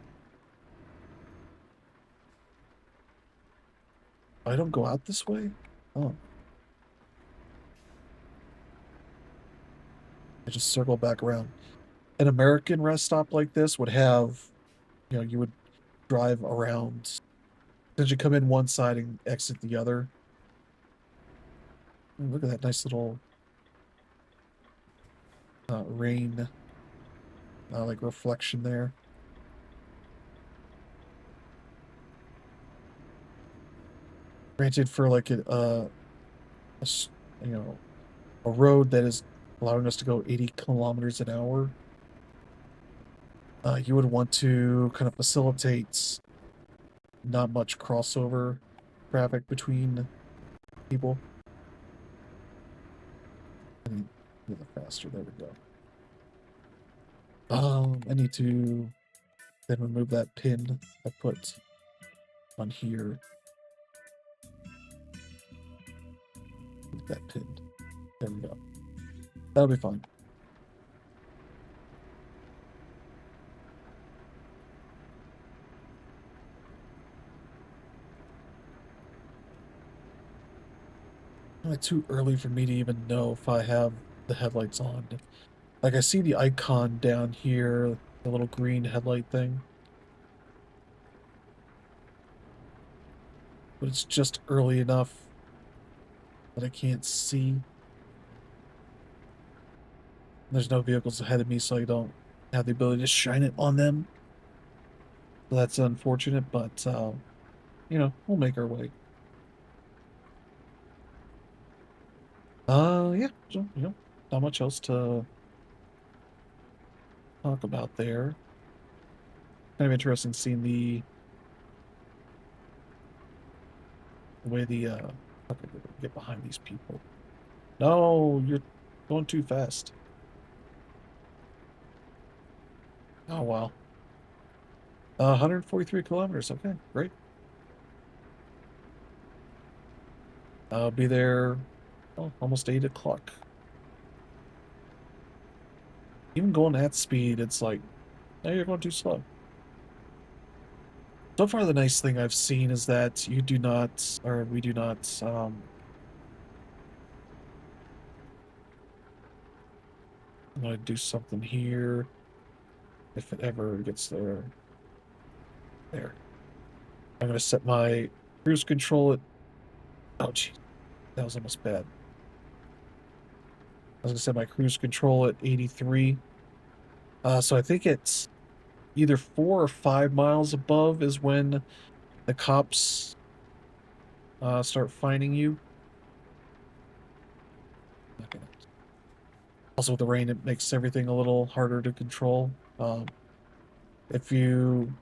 I don't go out this way? Oh, I just circle back around. An American rest stop like this would have, you would drive around. Since you come in one side and exit the other. Ooh, look at that nice little rain, like reflection there. Granted, for like a s- you know, a road that is allowing us to go 80 kilometers an hour, you would want to kind of facilitate not much crossover traffic between people. I need a little faster. There we go. I need to then remove that pin I put on here. Leave that pinned. There we go. That'll be fine. Too early for me to even know if I have the headlights on. Like, I see the icon down here, the little green headlight thing, but it's just early enough that I can't see. There's no vehicles ahead of me, so I don't have the ability to shine it on them. So that's unfortunate, but we'll make our way. Yeah, so, not much else to talk about there. Kind of interesting seeing the way okay, get behind these people. No, you're going too fast. Oh wow. 143 kilometers. Okay, great. I'll be there, oh, almost 8 o'clock. Even going at speed, it's like, no, you're going too slow. So far, the nice thing I've seen is that you do not, or we do not, I'm gonna do something here if it ever gets there. There. I'm gonna set my cruise control at. Oh, geez, that was almost bad. I was gonna set my cruise control at 83. So I think it's either 4 or 5 miles above is when the cops start finding you. Not gonna. Also, with the rain, it makes everything a little harder to control. If you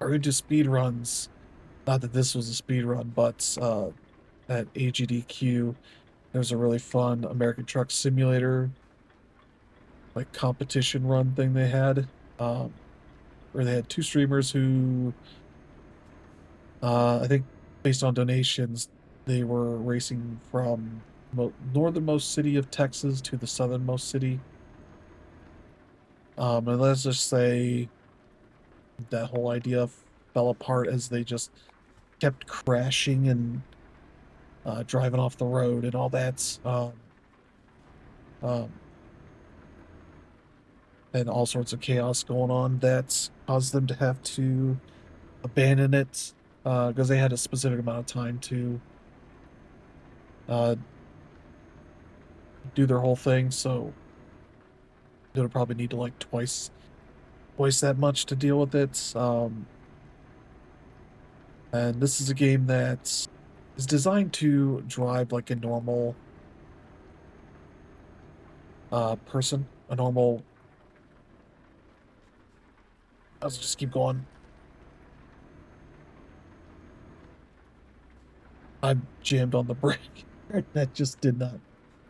are into speed runs, not that this was a speed run, but at AGDQ, there's a really fun American Truck Simulator like competition run thing they had, um, where they had two streamers who, I think, based on donations, they were racing from northernmost city of Texas to the southernmost city. And let's just say that whole idea fell apart as they just kept crashing and driving off the road and all that. Um, and all sorts of chaos going on that caused them to have to abandon it because they had a specific amount of time to uh, do their whole thing. So they would probably need to like twice that much to deal with it. And this is a game that is designed to drive like a normal person, a normal. Let's just keep going. I jammed on the brake. That just did not.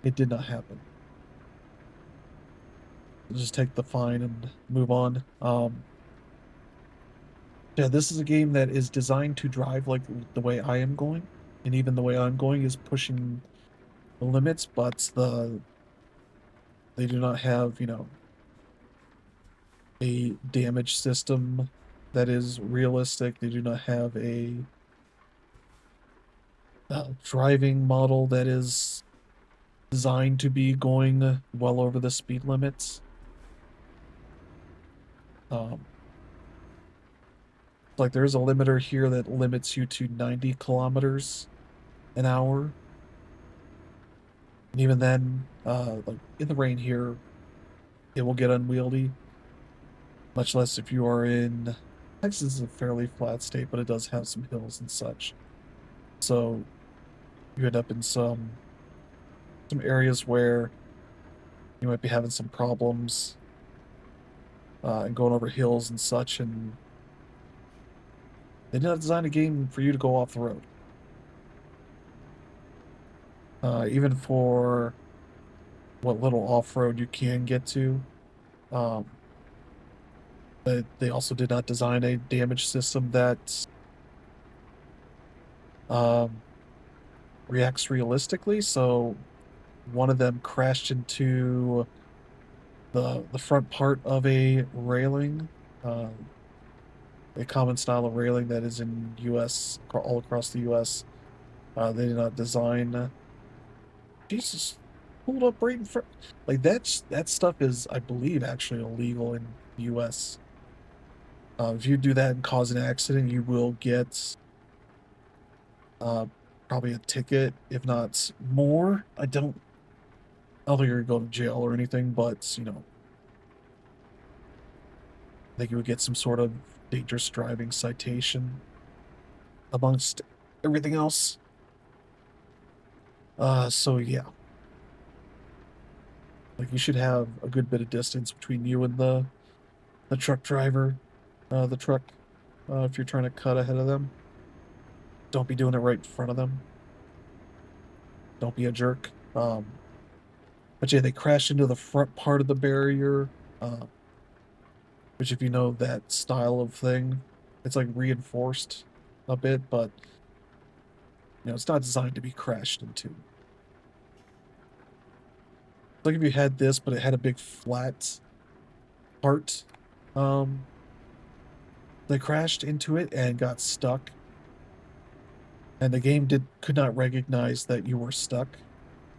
It did not happen. Just take the fine and move on. Yeah, this is a game that is designed to drive like the way I am going, and even the way I'm going is pushing the limits, but they do not have, a damage system that is realistic. They do not have a driving model that is designed to be going well over the speed limits. Um, like there is a limiter here that limits you to 90 kilometers an hour. And even then, like in the rain here, it will get unwieldy. Much less if you are in Texas is a fairly flat state, but it does have some hills and such. So you end up in some areas where you might be having some problems and going over hills and such, and they did not design a game for you to go off the road. Even for what little off-road you can get to. Um, but they also did not design a damage system that um, reacts realistically. So one of them crashed into the front part of a railing, uh, a common style of railing that is in U.S. all across the U.S. They did not design. Jesus, pulled up right in front. Like that stuff is, I believe, actually illegal in the U.S. If you do that and cause an accident, you will get uh, probably a ticket, if not more. I don't think you're gonna go to jail or anything, but I think you would get some sort of dangerous driving citation amongst everything else. So yeah, like you should have a good bit of distance between you and the truck driver, the truck, if you're trying to cut ahead of them. Don't be doing it right in front of them. Don't be a jerk. But yeah, they crashed into the front part of the barrier, uh, which if you know that style of thing, it's like reinforced a bit, but it's not designed to be crashed into. Like if you had this, but it had a big flat part, um, they crashed into it and got stuck, and the game could not recognize that you were stuck,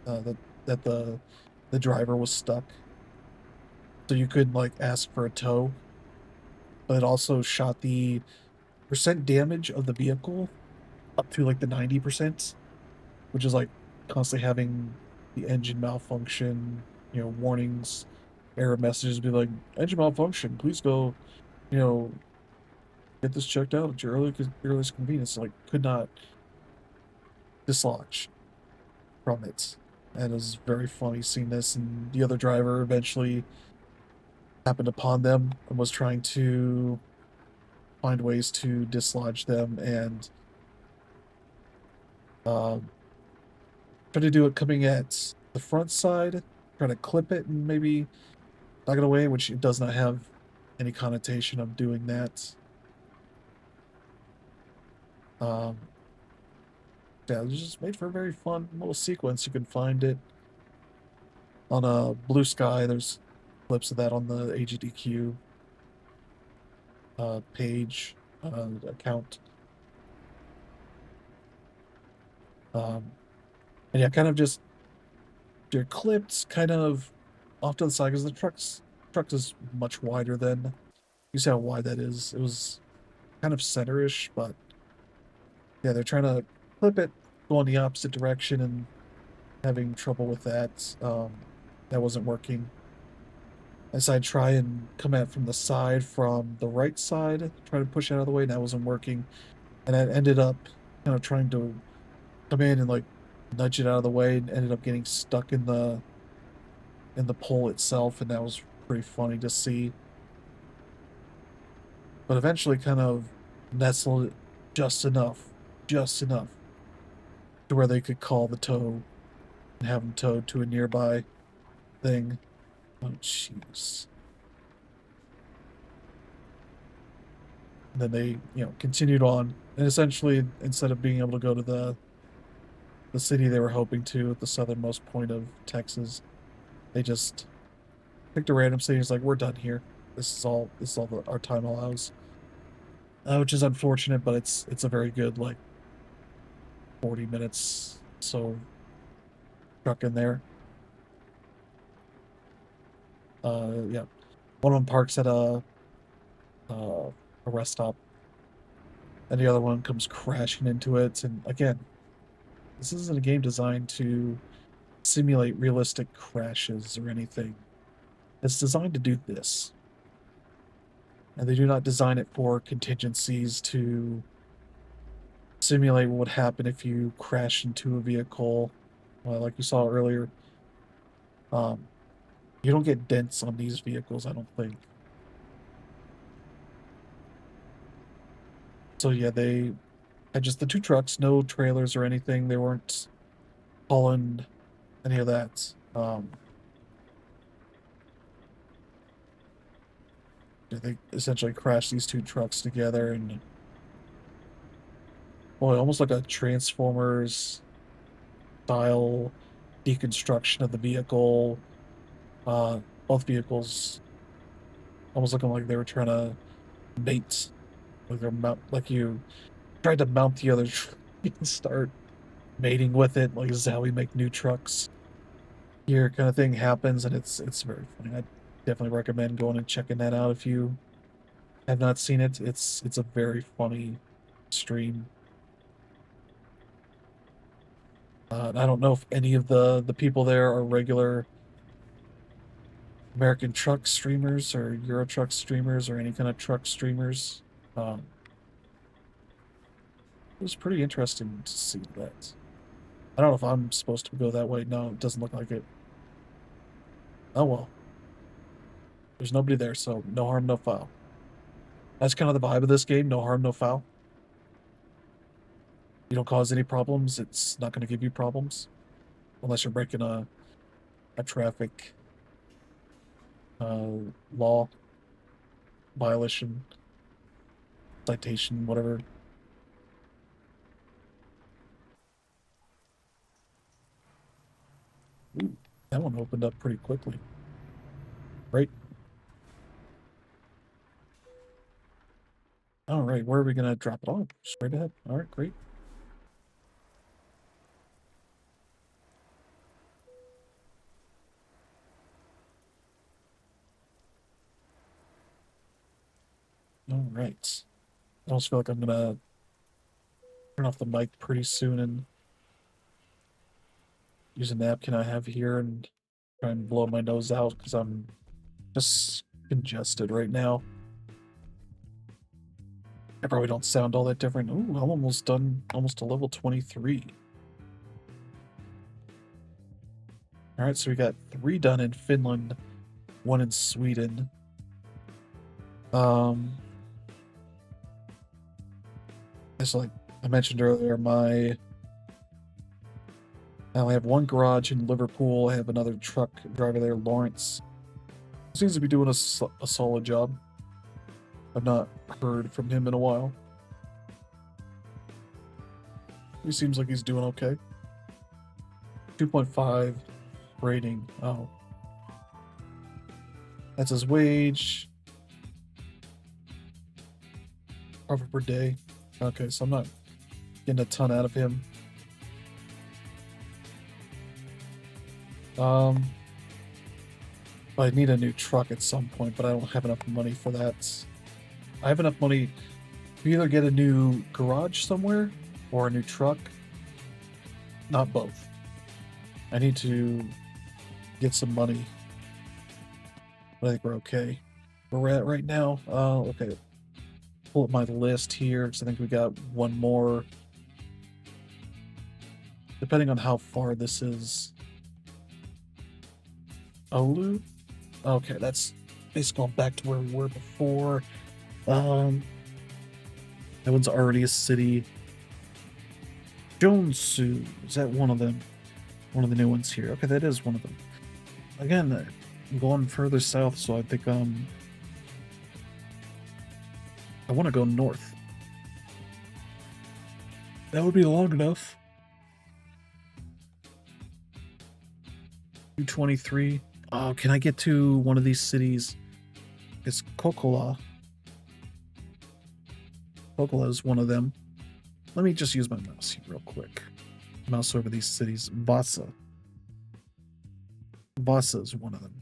that the driver was stuck, so you could like ask for a tow. but it also shot the percent damage of the vehicle up to like the 90%, which is like constantly having the engine malfunction, warnings, error messages be like, engine malfunction, please go, you know, get this checked out at your earliest convenience. Like, could not dislodge from it. And it was very funny seeing this. And the other driver eventually happened upon them and was trying to find ways to dislodge them and uh, try to do it coming at the front side, try to clip it and maybe knock it away, which it does not have any connotation of doing that. Um, yeah, it was just made for a very fun little sequence. You can find it on a Blue Sky. There's clips of that on the AGDQ page account. Um, and yeah, kind of just they're clipped kind of off to the side because the truck is much wider than you see how wide that is. It was kind of centerish, but yeah, they're trying to clip it, go in the opposite direction, and having trouble with that. That wasn't working. As I try and come at from the side, from the right side, try to push it out of the way, and that wasn't working. And I ended up kind of trying to come in and like nudge it out of the way, and ended up getting stuck in the pole itself, and that was pretty funny to see. But eventually, kind of nestled it just enough to where they could call the tow and have them towed to a nearby thing. Oh, jeez. And then they, continued on. And essentially, instead of being able to go to the city they were hoping to at the southernmost point of Texas, they just picked a random city. It's like, we're done here. This is all that our time allows. Which is unfortunate, but it's a very good like 40 minutes so truck in there. Yeah. One of them parks at uh, a rest stop, and the other one comes crashing into it. And again, this isn't a game designed to simulate realistic crashes or anything. It's designed to do this. And they do not design it for contingencies to simulate what would happen if you crash into a vehicle. Like you saw earlier, um, you don't get dents on these vehicles, I don't think. So yeah, they had just the two trucks, no trailers or anything. They weren't hauling any of that. They essentially crashed these two trucks together and boy, almost like a Transformers style deconstruction of the vehicle. Both vehicles almost looking like they were trying to mate, like they're mount, like you tried to mount the other truck and start mating with it. Like this is how we make new trucks here, kind of thing happens, and it's very funny. I definitely recommend going and checking that out if you have not seen it. It's a very funny stream. I don't know if any of the people there are regular American truck streamers or Euro truck streamers or any kind of truck streamers. Um, it was pretty interesting to see that. I don't know if I'm supposed to go that way. No, it doesn't look like it. Oh well, there's nobody there, so no harm, no foul. That's kind of the vibe of this game. No harm, no foul. You don't cause any problems, it's not going to give you problems unless you're breaking a traffic uh, law violation, citation, whatever. Ooh, that one opened up pretty quickly. Right. All right, where are we going to drop it off? Straight ahead. All right, great. All right. I almost feel like I'm gonna turn off the mic pretty soon and use a napkin I have here and try and blow my nose out because I'm just congested right now. I probably don't sound all that different. Ooh, I'm almost done, almost to level 23. All right, so we got 3 done in Finland, 1 in Sweden. It's like I mentioned earlier, I only have 1 garage in Liverpool. I have another truck driver there, Lawrence. Seems to be doing a solid job. I've not heard from him in a while. He seems like he's doing okay. 2.5 rating. Oh. That's his wage. Profit per day. Okay, so I'm not getting a ton out of him. I need a new truck at some point, but I don't have enough money for that. I have enough money to either get a new garage somewhere or a new truck. Not both. I need to get some money. But I think we're okay. Where we're at right now. Okay. Pull up my list here because I think we got 1 more. Depending on how far this is. Olu? Okay, that's basically going back to where we were before. That one's already a city. Jonsu, is that one of them? One of the new ones here. Okay, that is one of them. Again, I'm going further south, so I think I want to go north. That would be long enough. 223. Oh, can I get to one of these cities? It's Kokkola. Kokkola is one of them. Let me just use my mouse here real quick. Mouse over these cities. Vasa. Vasa is one of them.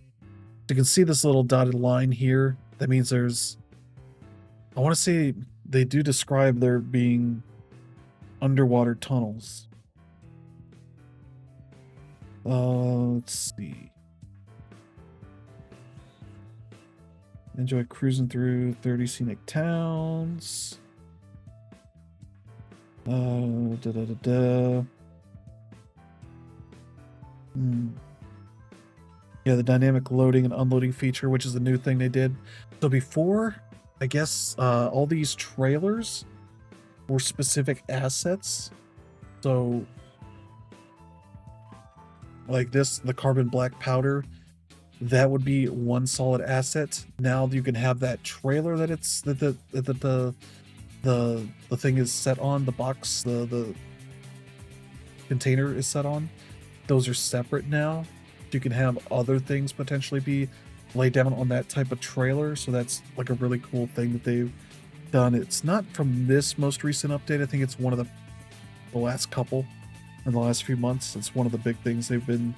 You can see this little dotted line here. That means there's... I want to say they do describe there being underwater tunnels. Let's see. Enjoy cruising through 30 scenic towns. Yeah, the dynamic loading and unloading feature, which is a new thing they did. So before, I guess, all these trailers were specific assets. So, like this, the carbon black powder, that would be one solid asset. Now you can have that trailer that it's the thing is set on, the box, the container is set on. Those are separate now. You can have other things potentially be laid down on that type of trailer. So that's like a really cool thing that they've done. It's not from this most recent update. I think it's one of the last couple in the last few months. It's one of the big things they've been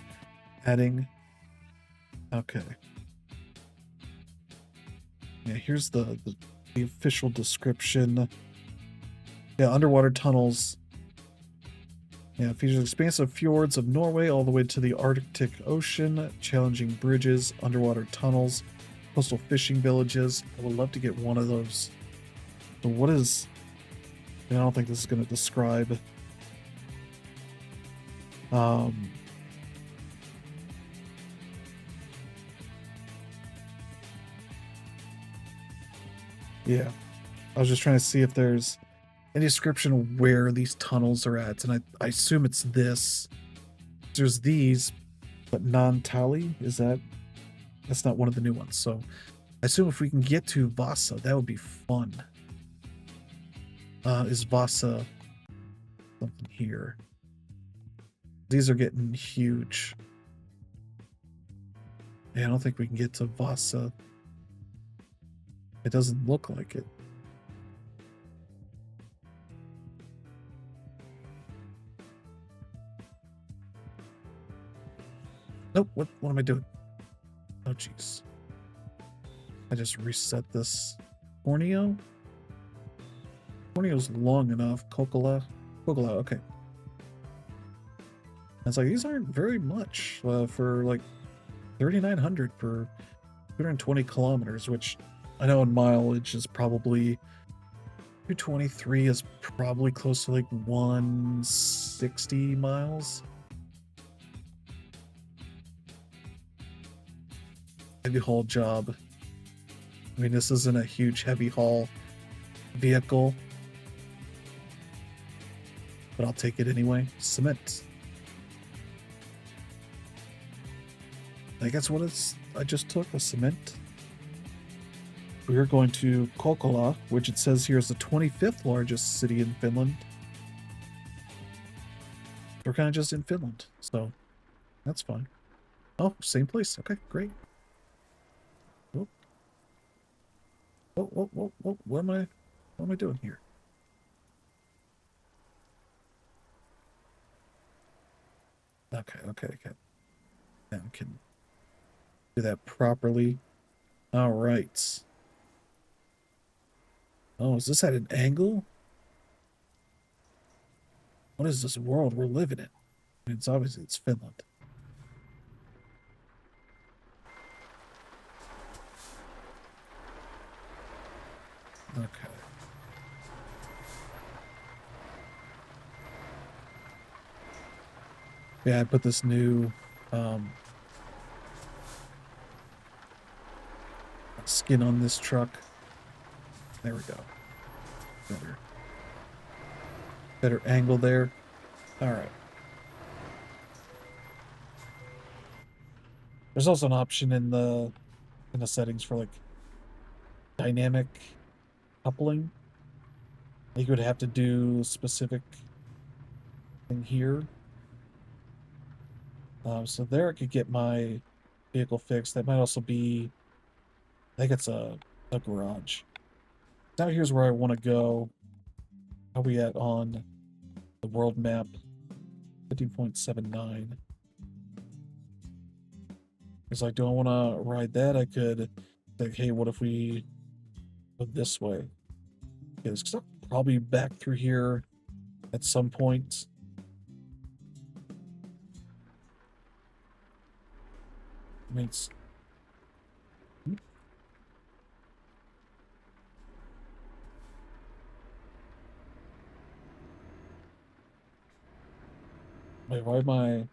adding. Okay. Yeah, here's the official description. Yeah, underwater tunnels. Yeah, features expansive fjords of Norway all the way to the Arctic Ocean, challenging bridges, underwater tunnels, coastal fishing villages. I would love to get one of those. So what is... I don't think this is going to describe... Yeah, I was just trying to see if there's any description of where these tunnels are at, and I assume it's this. There's these, but non-tally, is that? That's not one of the new ones, so I assume if we can get to Vasa, that would be fun. Is Vasa something here? These are getting huge. Yeah, I don't think we can get to Vasa. It doesn't look like it. Nope, what am I doing? Oh, jeez. I just reset this. Borneo? Borneo's long enough. Kokala. Kokala, okay. It's like, these aren't very much for like 3,900 for 220 kilometers, which I know in mileage is probably 223 is probably close to like 160 miles. Heavy haul job. I mean, this isn't a huge heavy haul vehicle, but I'll take it anyway. Cement. I guess what I just took a cement. We're going to Kokkola, which it says here is the 25th largest city in Finland. We're kind of just in Finland, so that's fine. Oh, same place. Okay, great. Oh, oh, what am I doing here? Okay. Now I can do that properly. All right. Oh, is this at an angle? What is this world we're living in? I mean, it's obviously it's Finland. Okay. Yeah, I put this new skin on this truck. There we go. Better angle there. All right. There's also an option in the settings for like dynamic coupling. You would have to do a specific thing here. So there I could get my vehicle fixed. That might also be, I think it's a garage. Now here's where I want to go. How are we at on the world map? 15.79. It's like, do I want to ride that? I could think, hey, what if we go this way? Because I'll probably be back through here at some point. I mean, it's... Wait, why my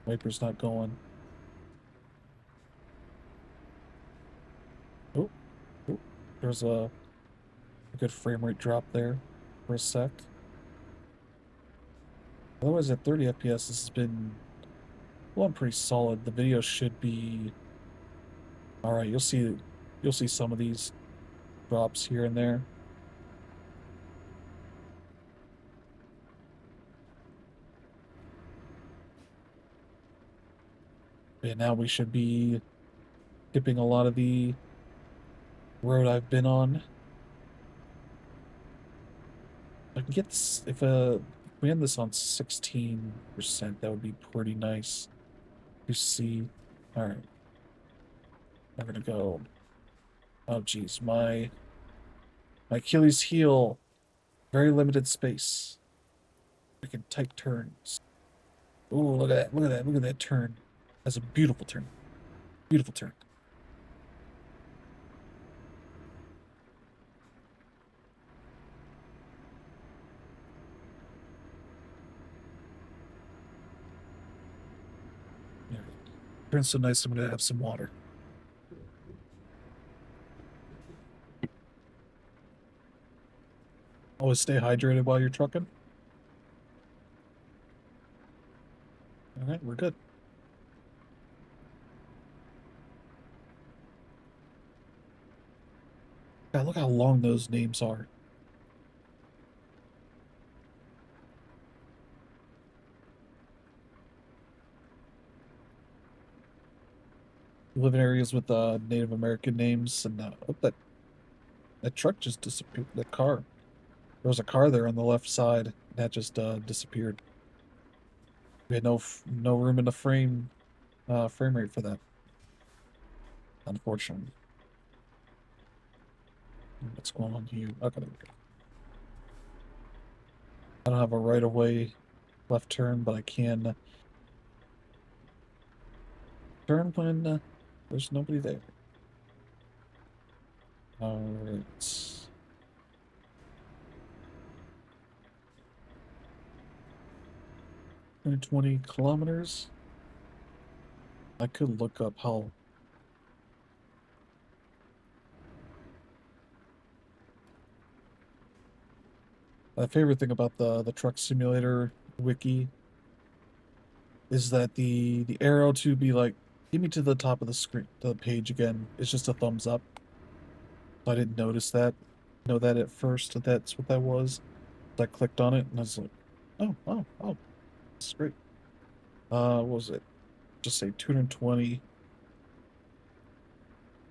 wiper's not going? Oh, there's a good frame rate drop there for a sec. Otherwise, at 30 FPS, this has been, well, pretty solid. The video should be all right. You'll see some of these drops here and there. And now we should be skipping a lot of the road I've been on. I can get this, if we end this on 16%, that would be pretty nice to see. All right. I'm gonna go. Oh geez, my Achilles heel, very limited space. Freaking tight turns. Oh, look at that! Look at that! Look at that turn. That's a beautiful turn. Beautiful turn. Yeah. Turn's so nice. I'm gonna have some water. Always stay hydrated while you're trucking. All right, we're good. God, look how long those names are. We live in areas with Native American names, and oh, that truck just disappeared. That car. There was a car there on the left side. That just disappeared. We had no room in the frame rate for that, unfortunately. What's going on here? Okay, there we go. I don't have a right-of-way left turn, but I can turn when there's nobody there. Alright. 20 kilometers. I could look up how. My favorite thing about the truck simulator wiki is that the arrow to be like, give me to the top of the screen, the page again, is just a thumbs up. I didn't notice that. Know that at first that that's what that was. I clicked on it and I was like, oh, that's great. What was it? Just say 220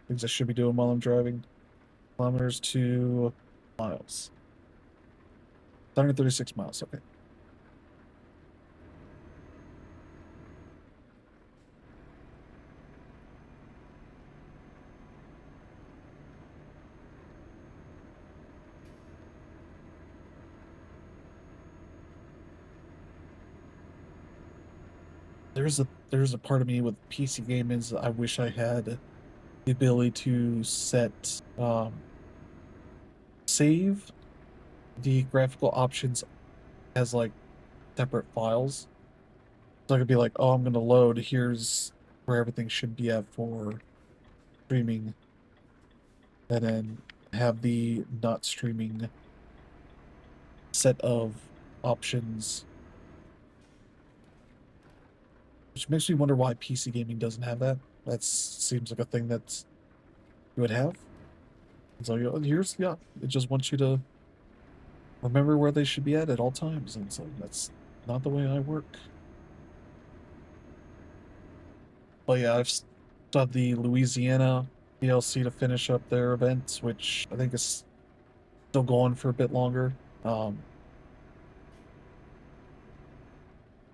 things I should be doing while I'm driving. Kilometers to miles. 136 miles, okay. There's a part of me with PC gaming is I wish I had the ability to set save the graphical options as like separate files. So I could be like, oh, I'm gonna load, here's where everything should be at for streaming, and then have the not streaming set of options. Which makes me wonder why PC gaming doesn't have that. That seems like a thing that you would have. So here's, yeah, it just wants you to remember where they should be at all times. And so that's not the way I work. But yeah, I've still have the Louisiana DLC to finish up their events, which I think is still going for a bit longer.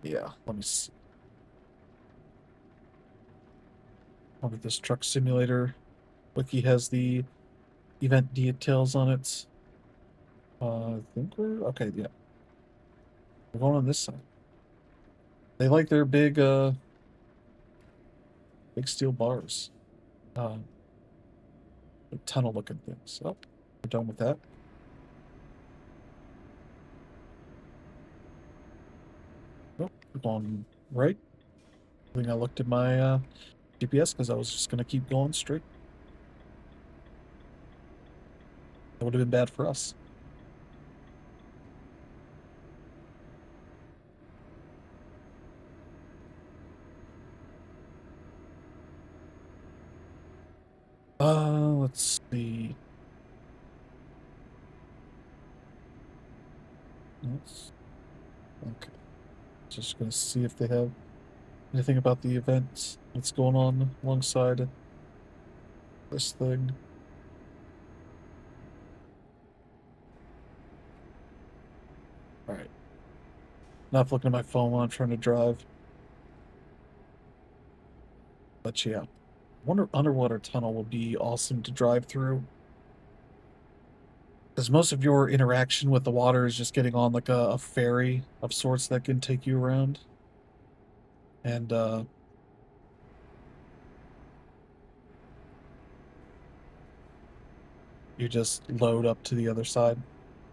Yeah, let me see. Probably this truck simulator wiki has the event details on it. I think we're okay. Yeah, we're going on this side. They like their big steel bars, uh, tunnel looking things. Oh, we're done with that. Oh, we're going right. I think I looked at my GPS because I was just gonna keep going straight. That would have been bad for us. Let's see. Let's, okay. Just gonna see if they have anything about the event that's going on alongside this thing. All right. Not looking at my phone while I'm trying to drive. But yeah. Wonder underwater tunnel would be awesome to drive through. Because most of your interaction with the water is just getting on like a ferry of sorts that can take you around. And you just load up to the other side.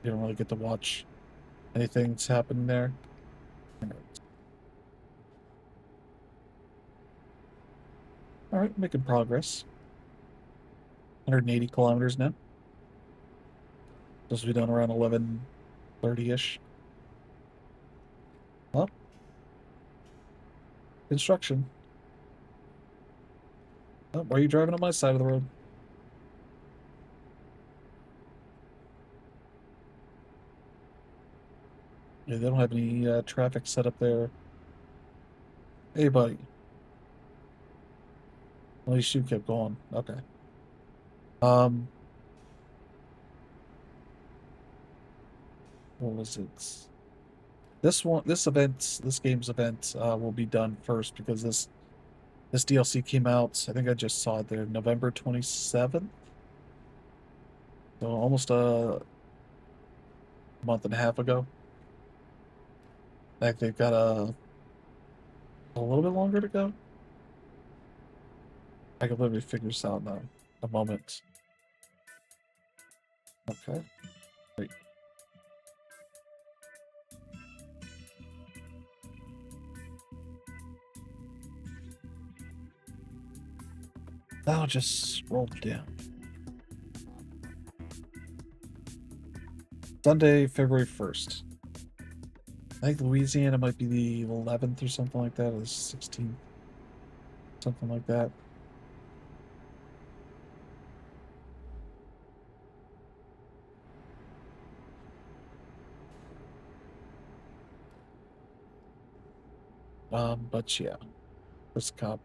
You don't really get to watch anything that's happening there. All right, making progress. 180 kilometers now. Supposed to be done around 11:30-ish. Well, construction. Oh, why are you driving on my side of the road? Yeah, they don't have any traffic set up there. Hey, buddy. At least you kept going. Okay. Um, what was it? This game's event will be done first because this DLC came out. I think I just saw it there, November 27th. So almost a month and a half ago. I think they've got a little bit longer to go. I can literally figure this out in a moment. Okay. Wait. Now just scroll down. Sunday, February 1st. I think Louisiana might be the 11th or something like that, or the 16th. Something like that. But yeah. First cop.